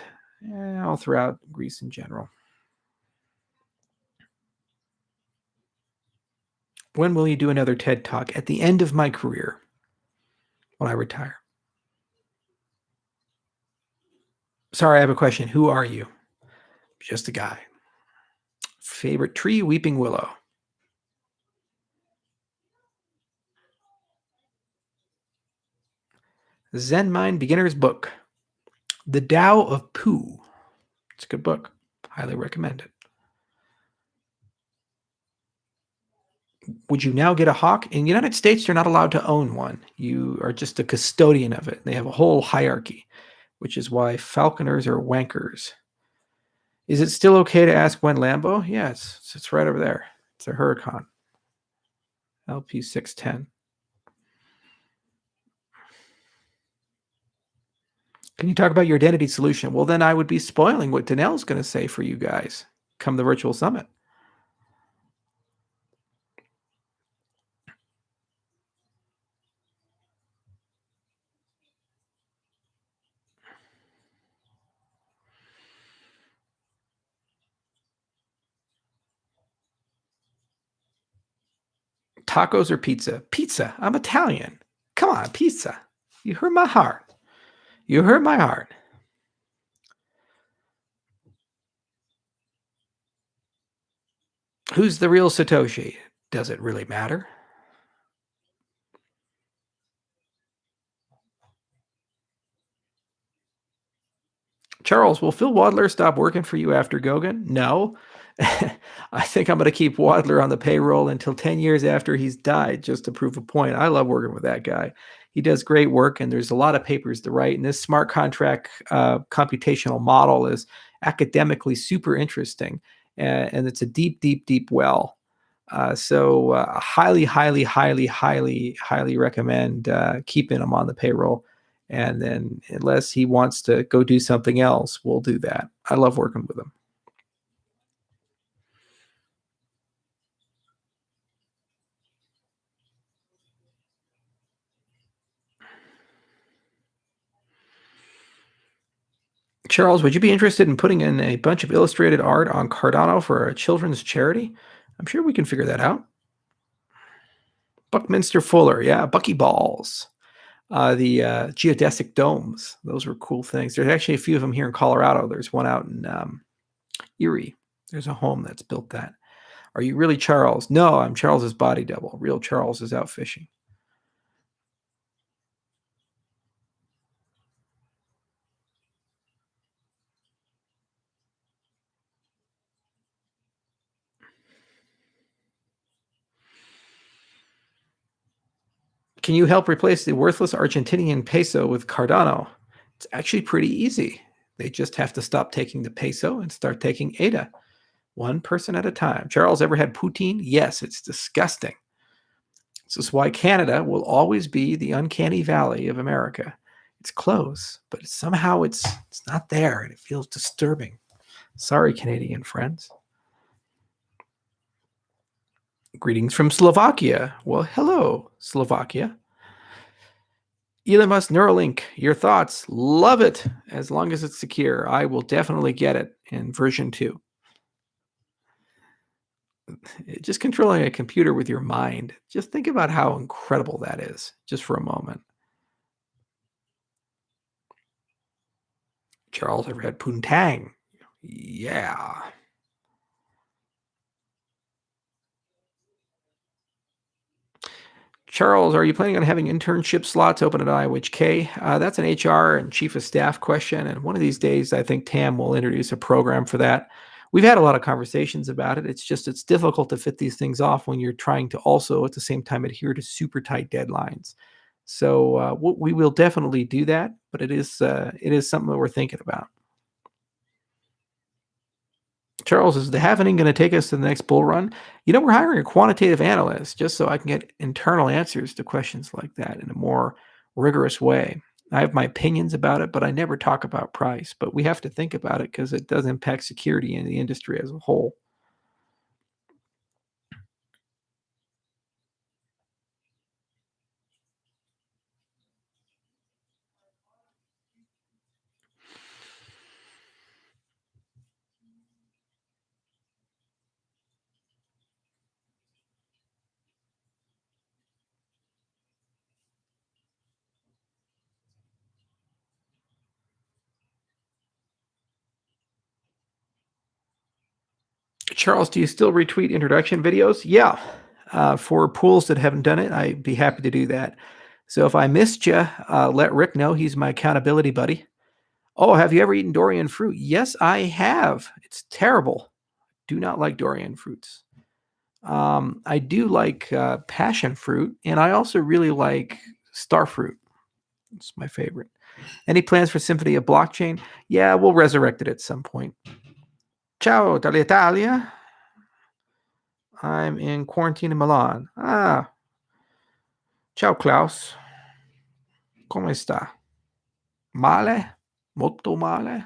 all throughout Greece in general. When will you do another TED Talk? At the end of my career, when I retire. Sorry, I have a question. Who are you? Just a guy. Favorite tree? Weeping willow. Zen Mind Beginner's Book. The Tao of Pooh. It's a good book. Highly recommend it. Would you now get a hawk? In the United States, you're not allowed to own one. You are just a custodian of it. They have a whole hierarchy, which is why falconers are wankers. Is it still okay to ask when Lambo? Yeah, it's right over there. It's a Huracan. LP 610. Can you talk about your identity solution? Well, then I would be spoiling what Danelle's going to say for you guys come the virtual summit. Tacos or pizza? Pizza. I'm Italian. Come on, pizza. You hurt my heart. You hurt my heart. Who's the real Satoshi? Does it really matter? Charles, will Phil Wadler stop working for you after Goguen? No. I think I'm going to keep Wadler on the payroll until 10 years after he's died just to prove a point. I love working with that guy. He does great work, and there's a lot of papers to write. And this smart contract computational model is academically super interesting, and it's a deep, deep, deep well. So highly, highly, highly, highly, highly recommend keeping him on the payroll. And then unless he wants to go do something else, we'll do that. I love working with him. Charles, would you be interested in putting in a bunch of illustrated art on Cardano for a children's charity? I'm sure we can figure that out. Buckminster Fuller, yeah, buckyballs. The geodesic domes, those were cool things. There's actually a few of them here in Colorado. There's one out in Erie. There's a home that's built that. Are you really Charles? No, I'm Charles's body double. Real Charles is out fishing. Can you help replace the worthless Argentinian peso with Cardano? It's actually pretty easy. They just have to stop taking the peso and start taking ADA, one person at a time. Charles, ever had poutine? Yes, it's disgusting. This is why Canada will always be the uncanny valley of America. It's close, but somehow it's not there, and it feels disturbing. Sorry, Canadian friends. Greetings from Slovakia. Well, hello, Slovakia. Elon Musk Neuralink, your thoughts? Love it. As long as it's secure, I will definitely get it in version 2. Just controlling a computer with your mind. Just think about how incredible that is, just for a moment. Charles, ever had poontang? Yeah. Charles, are you planning on having internship slots open at IOHK? That's an HR and chief of staff question. And one of these days, I think Tam will introduce a program for that. We've had a lot of conversations about it. It's difficult to fit these things off when you're trying to also at the same time adhere to super tight deadlines. So we will definitely do that, but it is something that we're thinking about. Charles, is the happening going to take us to the next bull run? We're hiring a quantitative analyst just so I can get internal answers to questions like that in a more rigorous way. I have my opinions about it, but I never talk about price. But we have to think about it because it does impact security in the industry as a whole. Charles, do you still retweet introduction videos? Yeah. For pools that haven't done it, I'd be happy to do that. So if I missed you, let Rick know. He's my accountability buddy. Oh, have you ever eaten durian fruit? Yes, I have. It's terrible. Do not like durian fruits. I do like passion fruit, and I also really like star fruit. It's my favorite. Any plans for Symphony of Blockchain? Yeah, we'll resurrect it at some point. Ciao dall'Italia. I'm in quarantine in Milan. Ah, ciao Klaus. Come sta? Male? Molto male?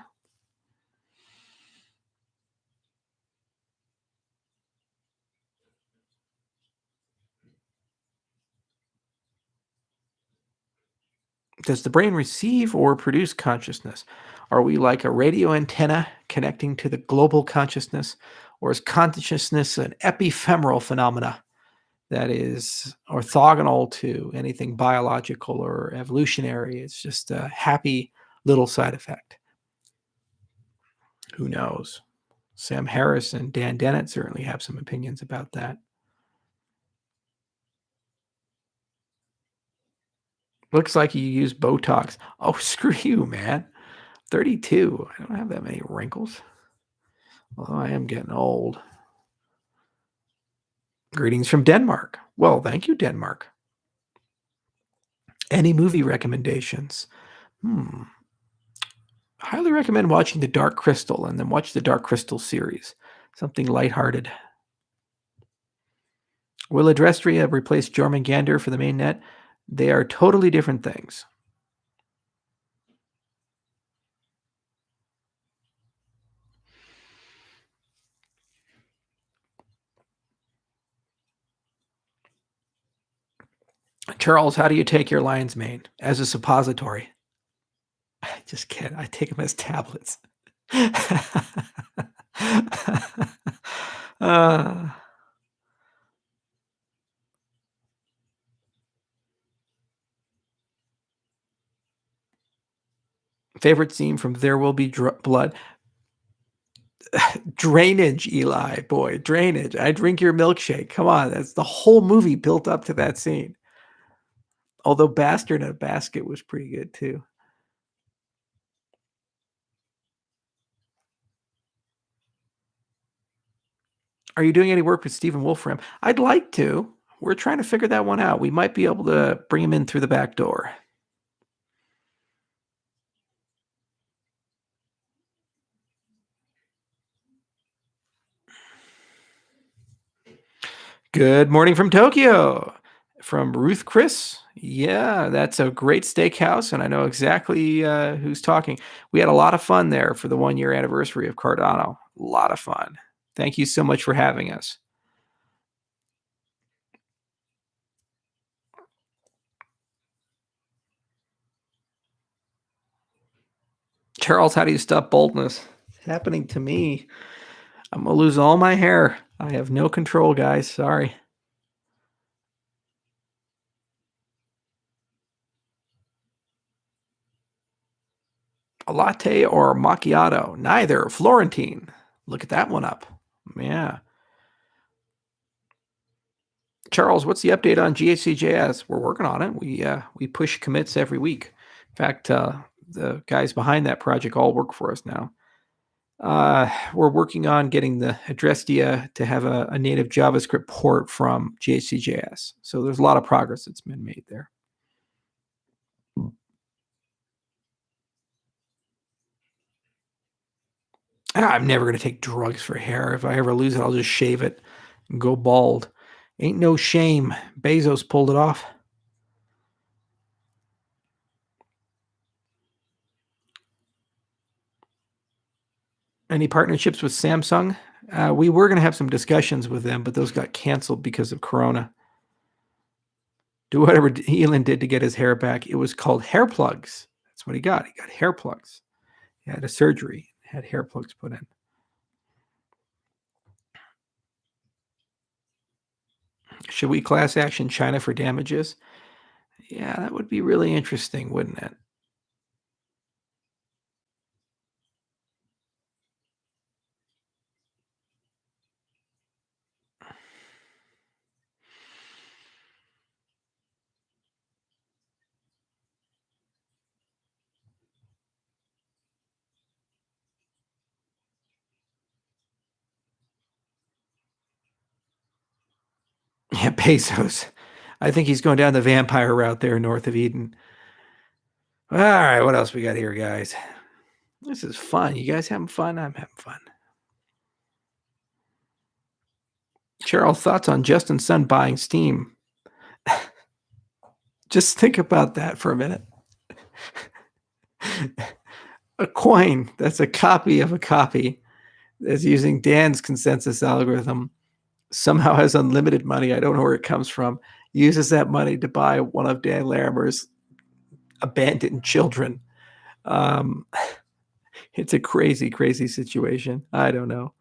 Does the brain receive or produce consciousness? Are we like a radio antenna connecting to the global consciousness, or is consciousness an epiphemeral phenomena that is orthogonal to anything biological or evolutionary? It's just a happy little side effect. Who knows? Sam Harris and Dan Dennett certainly have some opinions about that. Looks like you use Botox. Oh, screw you, man. 32. I don't have that many wrinkles. Although I am getting old. Greetings from Denmark. Well, thank you, Denmark. Any movie recommendations? Highly recommend watching The Dark Crystal and then watch the Dark Crystal series. Something lighthearted. Will Adrestria replace Jormungandr for the main net? They are totally different things. Charles, how do you take your lion's mane? As a suppository. I just can't. I take them as tablets. Favorite scene from There Will Be Blood? Drainage, Eli. Boy, drainage. I drink your milkshake. Come on. That's the whole movie built up to that scene. Although Bastard in a Basket was pretty good too. Are you doing any work with Stephen Wolfram? I'd like to. We're trying to figure that one out. We might be able to bring him in through the back door. Good morning from Tokyo. From Ruth Chris. Yeah, that's a great steakhouse, and I know exactly who's talking. We had a lot of fun there for the 1-year anniversary of Cardano. A lot of fun. Thank you so much for having us. Charles, how do you stop baldness? It's happening to me. I'm going to lose all my hair. I have no control, guys. Sorry. A latte or macchiato? Neither. Florentine. Look at that one up. Yeah. Charles, what's the update on GHCJS? We're working on it. We push commits every week. In fact, the guys behind that project all work for us now. We're working on getting the Adrestia to have a native JavaScript port from GHCJS. So there's a lot of progress that's been made there. I'm never going to take drugs for hair. If I ever lose it, I'll just shave it and go bald. Ain't no shame. Bezos pulled it off. Any partnerships with Samsung? We were going to have some discussions with them, but those got canceled because of Corona. Do whatever Elon did to get his hair back. It was called hair plugs. That's what he got. He got hair plugs. He had a surgery, had hair plugs put in. Should we class action China for damages? Yeah, that would be really interesting, wouldn't it? Yeah, Bezos. I think he's going down the vampire route there north of Eden. All right, what else we got here, guys? This is fun. You guys having fun? I'm having fun. Cheryl, thoughts on Justin Sun buying Steam? Just think about that for a minute. A coin that's a copy of a copy that's using Dan's consensus algorithm somehow has unlimited money. I don't know where it comes from. Uses that money to buy one of Dan Larimer's abandoned children. It's a crazy, crazy situation. I don't know.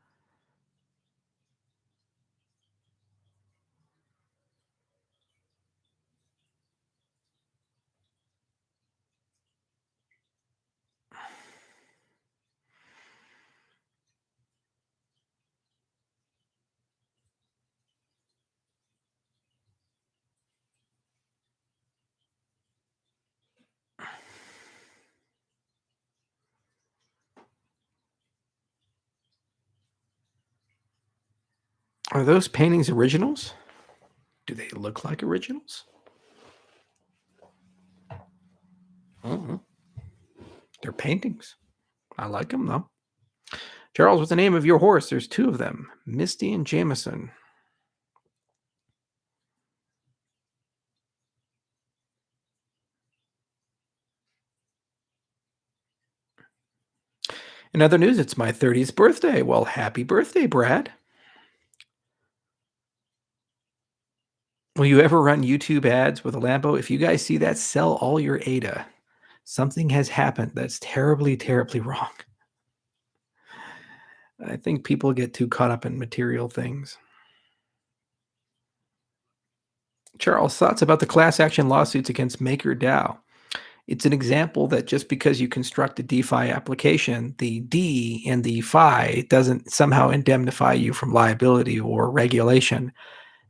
Are those paintings originals? Do they look like originals? They're paintings. I like them, though. Charles, what's the name of your horse? There's two of them, Misty and Jameson. In other news, it's my 30th birthday. Well, happy birthday, Brad. Will you ever run YouTube ads with a Lambo? If you guys see that, sell all your ADA. Something has happened that's terribly, terribly wrong. I think people get too caught up in material things. Charles, thoughts about the class action lawsuits against MakerDAO? It's an example that just because you construct a DeFi application, the D in the Fi doesn't somehow indemnify you from liability or regulation.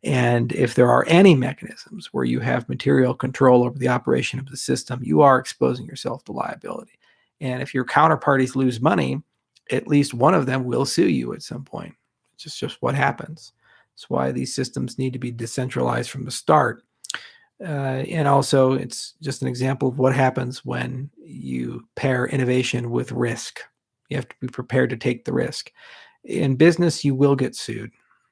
And if there are any mechanisms where you have material control over the operation of the system, you are exposing yourself to liability. And if your counterparties lose money, at least one of them will sue you at some point. It's just what happens. That's why these systems need to be decentralized from the start. And also, it's just an example of what happens when you pair innovation with risk. You have to be prepared to take the risk. In business, you will get sued.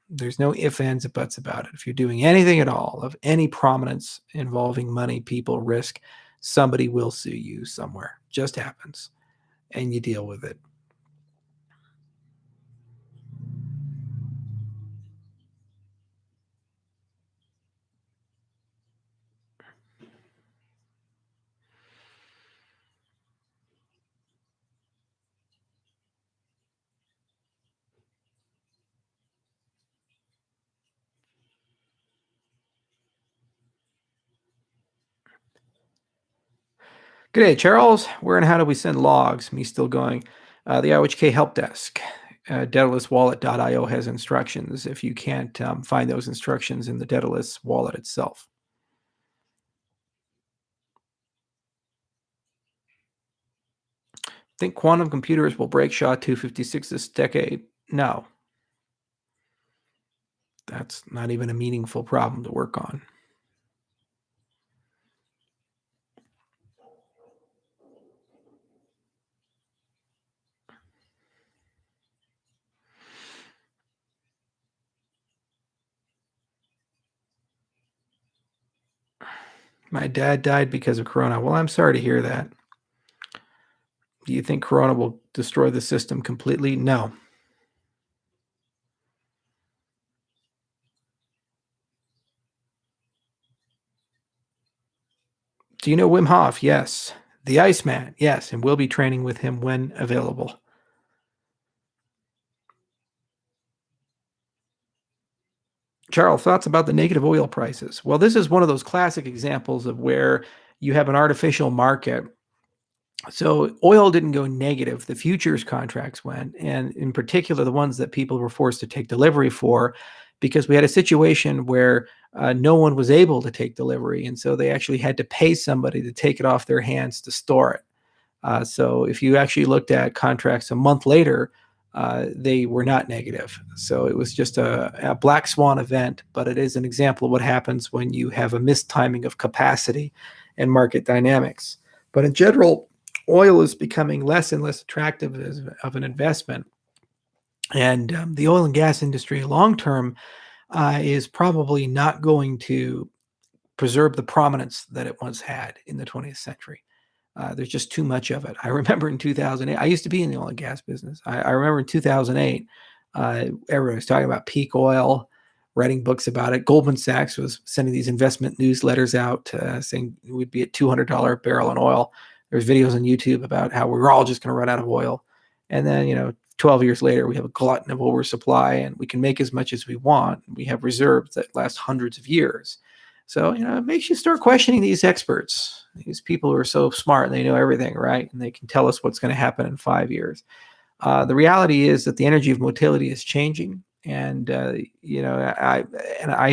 There's no ifs, ands, or buts about it. If you're doing anything at all of any prominence involving money, people, risk, somebody will sue you somewhere. Just happens. And you deal with it. Good day, Charles. Where and how do we send logs? Me still going. The IOHK help desk. DedalusWallet.io has instructions if you can't find those instructions in the Dedalus wallet itself. Think quantum computers will break SHA-256 this decade? No. That's not even a meaningful problem to work on. My dad died because of Corona. Well, I'm sorry to hear that. Do you think Corona will destroy the system completely? No. Do you know Wim Hof? Yes. The Iceman? Yes. And we'll be training with him when available. Charles, thoughts about the negative oil prices? Well, this is one of those classic examples of where you have an artificial market. So oil didn't go negative. The futures contracts went, and in particular, the ones that people were forced to take delivery for, because we had a situation where no one was able to take delivery. And so they actually had to pay somebody to take it off their hands to store it. So if you actually looked at contracts a month later, they were not negative. So it was just a black swan event, but it is an example of what happens when you have a mistiming of capacity and market dynamics. But in general, oil is becoming less and less attractive of an investment. And the oil and gas industry long-term is probably not going to preserve the prominence that it once had in the 20th century. There's just too much of it. I remember in 2008, I used to be in the oil and gas business. I remember in 2008, everyone was talking about peak oil, writing books about it. Goldman Sachs was sending these investment newsletters out saying we'd be at $200 a barrel in oil. There's videos on YouTube about how we're all just going to run out of oil. And then, 12 years later, we have a glutton of oversupply and we can make as much as we want. We have reserves that last hundreds of years. So, it makes you start questioning these experts, these people who are so smart and they know everything, right? And they can tell us what's going to happen in 5 years. The reality is that the energy of motility is changing. And, I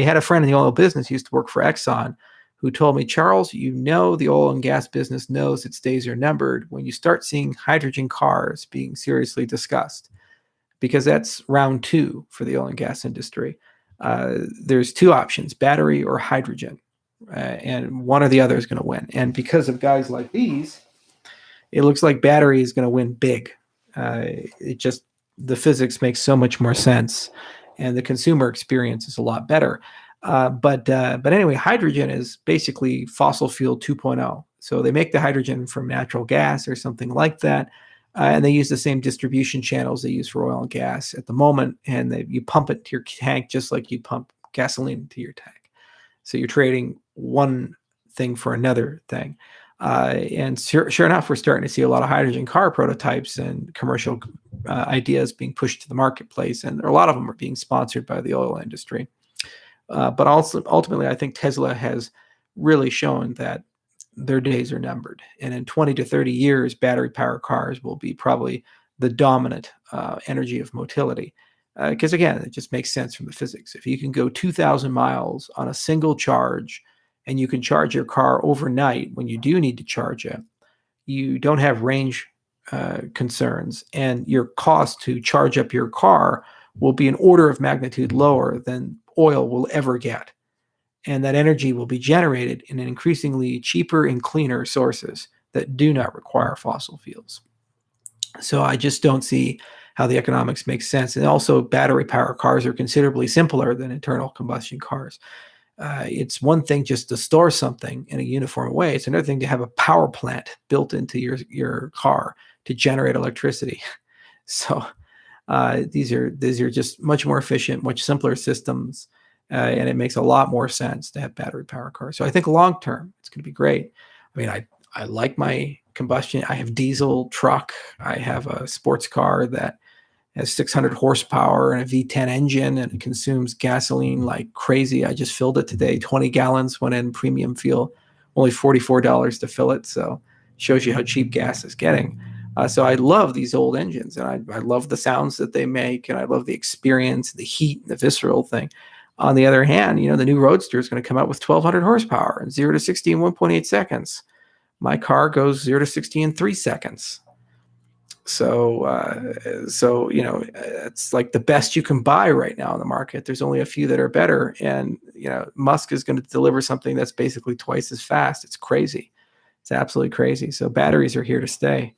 had a friend in the oil business, used to work for Exxon, who told me, Charles, the oil and gas business knows its days are numbered when you start seeing hydrogen cars being seriously discussed. because that's round 2 for the oil and gas industry. There's 2 options, battery or hydrogen, and one or the other is going to win. And because of guys like these, it looks like battery is going to win big. The physics makes so much more sense, and the consumer experience is a lot better. But anyway, hydrogen is basically fossil fuel 2.0. So they make the hydrogen from natural gas or something like that, and they use the same distribution channels they use for oil and gas at the moment, and you pump it to your tank just like you pump gasoline into your tank. So you're trading one thing for another thing. And sure enough, we're starting to see a lot of hydrogen car prototypes and commercial ideas being pushed to the marketplace, and a lot of them are being sponsored by the oil industry. But also, ultimately, I think Tesla has really shown that their days are numbered. And in 20 to 30 years, battery-powered cars will be probably the dominant energy of motility. Because, again, it just makes sense from the physics. If you can go 2,000 miles on a single charge, and you can charge your car overnight when you do need to charge it, you don't have range concerns, and your cost to charge up your car will be an order of magnitude lower than oil will ever get. And that energy will be generated in increasingly cheaper and cleaner sources that do not require fossil fuels. So I just don't see how the economics make sense. And also, battery-powered cars are considerably simpler than internal combustion cars. It's one thing just to store something in a uniform way. It's another thing to have a power plant built into your car to generate electricity. So these are just much more efficient, much simpler systems, and it makes a lot more sense to have battery-powered cars. So I think long term, it's going to be great. I mean, I like my combustion. I have diesel truck. I have a sports car that has 600 horsepower and a V10 engine, and it consumes gasoline like crazy. I just filled it today. 20 gallons went in premium fuel, only $44 to fill it. So shows you how cheap gas is getting. So I love these old engines, and I love the sounds that they make, and I love the experience, the heat, and the visceral thing. On the other hand, the new Roadster is going to come out with 1,200 horsepower and 0 to 60 in 1.8 seconds. My car goes 0 to 60 in 3 seconds. So it's like the best you can buy right now in the market. There's only a few that are better, and Musk is going to deliver something that's basically twice as fast. It's crazy. It's absolutely crazy. So batteries are here to stay.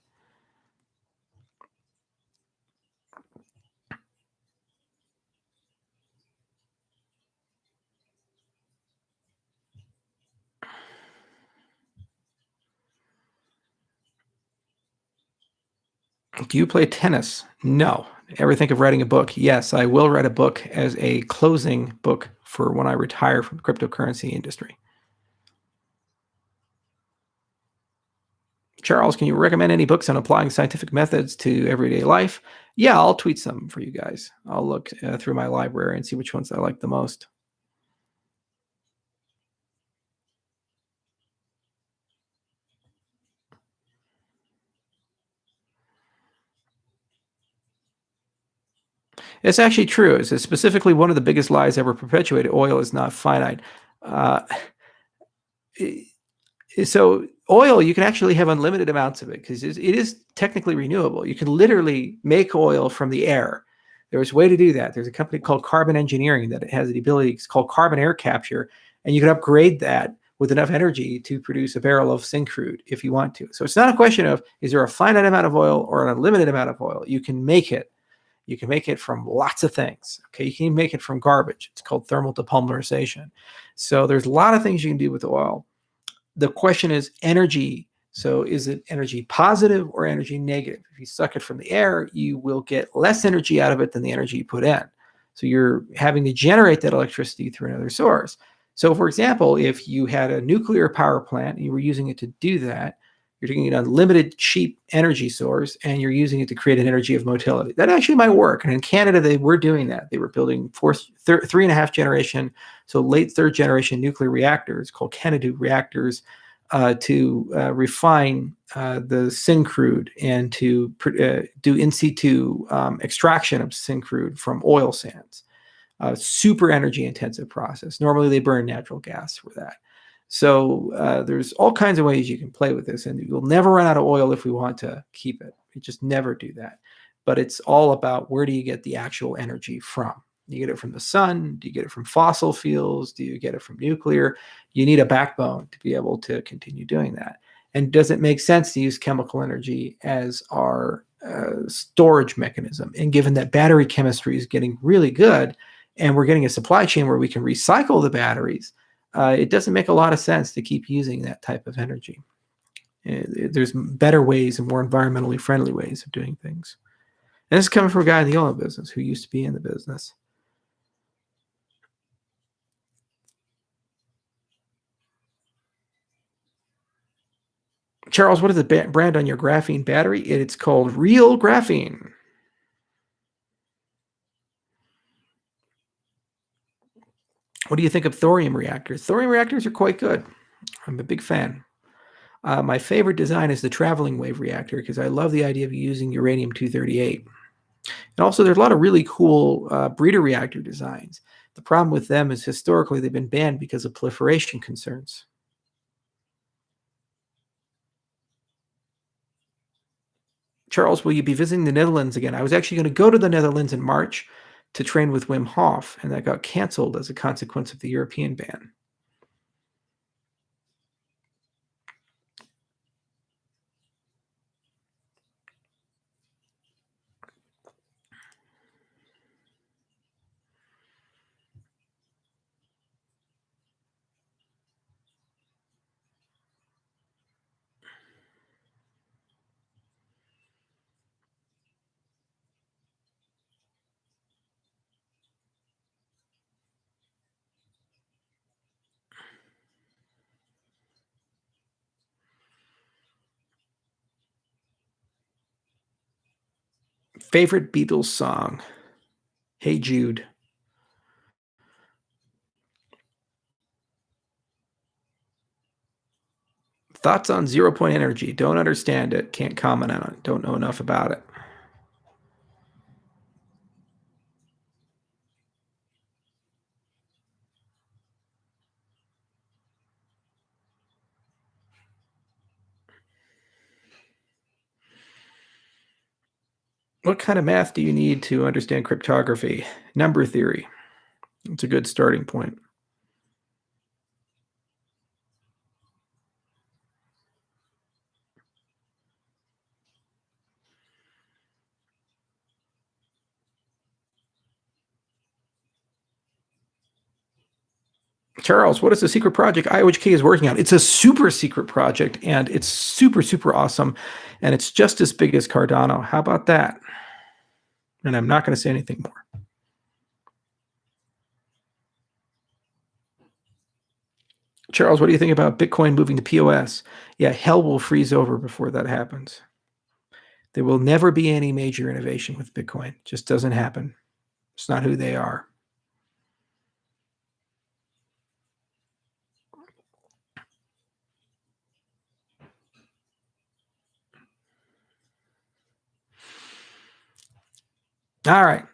Do you play tennis? No. Ever think of writing a book? Yes, I will write a book as a closing book for when I retire from the cryptocurrency industry. Charles, can you recommend any books on applying scientific methods to everyday life? Yeah, I'll tweet some for you guys. I'll look through my library and see which ones I like the most. It's actually true. It's specifically one of the biggest lies ever perpetuated. Oil is not finite. So oil, you can actually have unlimited amounts of it because it is technically renewable. You can literally make oil from the air. There's a way to do that. There's a company called Carbon Engineering that has the ability. It's called carbon air capture, and you can upgrade that with enough energy to produce a barrel of syncrude if you want to. So it's not a question of, is there a finite amount of oil or an unlimited amount of oil? You can make it. You can make it from lots of things. Okay, you can make it from garbage. It's called thermal depolymerization. So there's a lot of things you can do with oil. The question is energy. So is it energy positive or energy negative? If you suck it from the air, you will get less energy out of it than the energy you put in. So you're having to generate that electricity through another source. So for example, if you had a nuclear power plant and you were using it to do that, you're taking an unlimited cheap energy source and you're using it to create an energy of motility. That actually might work. And in Canada, they were doing that. They were building 3.5 generation, so late 3rd generation nuclear reactors called Canada reactors to refine the syncrude and to do in situ extraction of syncrude from oil sands. Super energy intensive process. Normally they burn natural gas for that. So there's all kinds of ways you can play with this, and you'll never run out of oil if we want to keep it. You just never do that. but it's all about where do you get the actual energy from? Do you get it from the sun? Do you get it from fossil fuels? Do you get it from nuclear? You need a backbone to be able to continue doing that. And does it make sense to use chemical energy as our storage mechanism? And given that battery chemistry is getting really good and we're getting a supply chain where we can recycle the batteries, it doesn't make a lot of sense to keep using that type of energy. There's better ways and more environmentally friendly ways of doing things. And this is coming from a guy in the oil business who used to be in the business. Charles, what is the brand on your graphene battery? It's called Real Graphene. What do you think of thorium reactors? Thorium reactors are quite good. I'm a big fan. My favorite design is the traveling wave reactor because I love the idea of using uranium-238. And also, there's a lot of really cool breeder reactor designs. The problem with them is historically they've been banned because of proliferation concerns. Charles, will you be visiting the Netherlands again? I was actually going to go to the Netherlands in March to train with Wim Hof, and that got canceled as a consequence of the European ban. Favorite Beatles song? Hey Jude. Thoughts on 0 point energy? Don't understand it. Can't comment on it. Don't know enough about it. What kind of math do you need to understand cryptography? Number theory. It's a good starting point. Charles, what is the secret project IOHK is working on? It's a super secret project, and it's super, super awesome, and it's just as big as Cardano. How about that? And I'm not going to say anything more. Charles, what do you think about Bitcoin moving to POS? Yeah, hell will freeze over before that happens. There will never be any major innovation with Bitcoin. It just doesn't happen. It's not who they are. All right.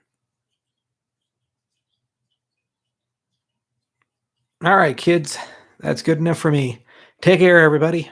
All right, kids. That's good enough for me. Take care, everybody.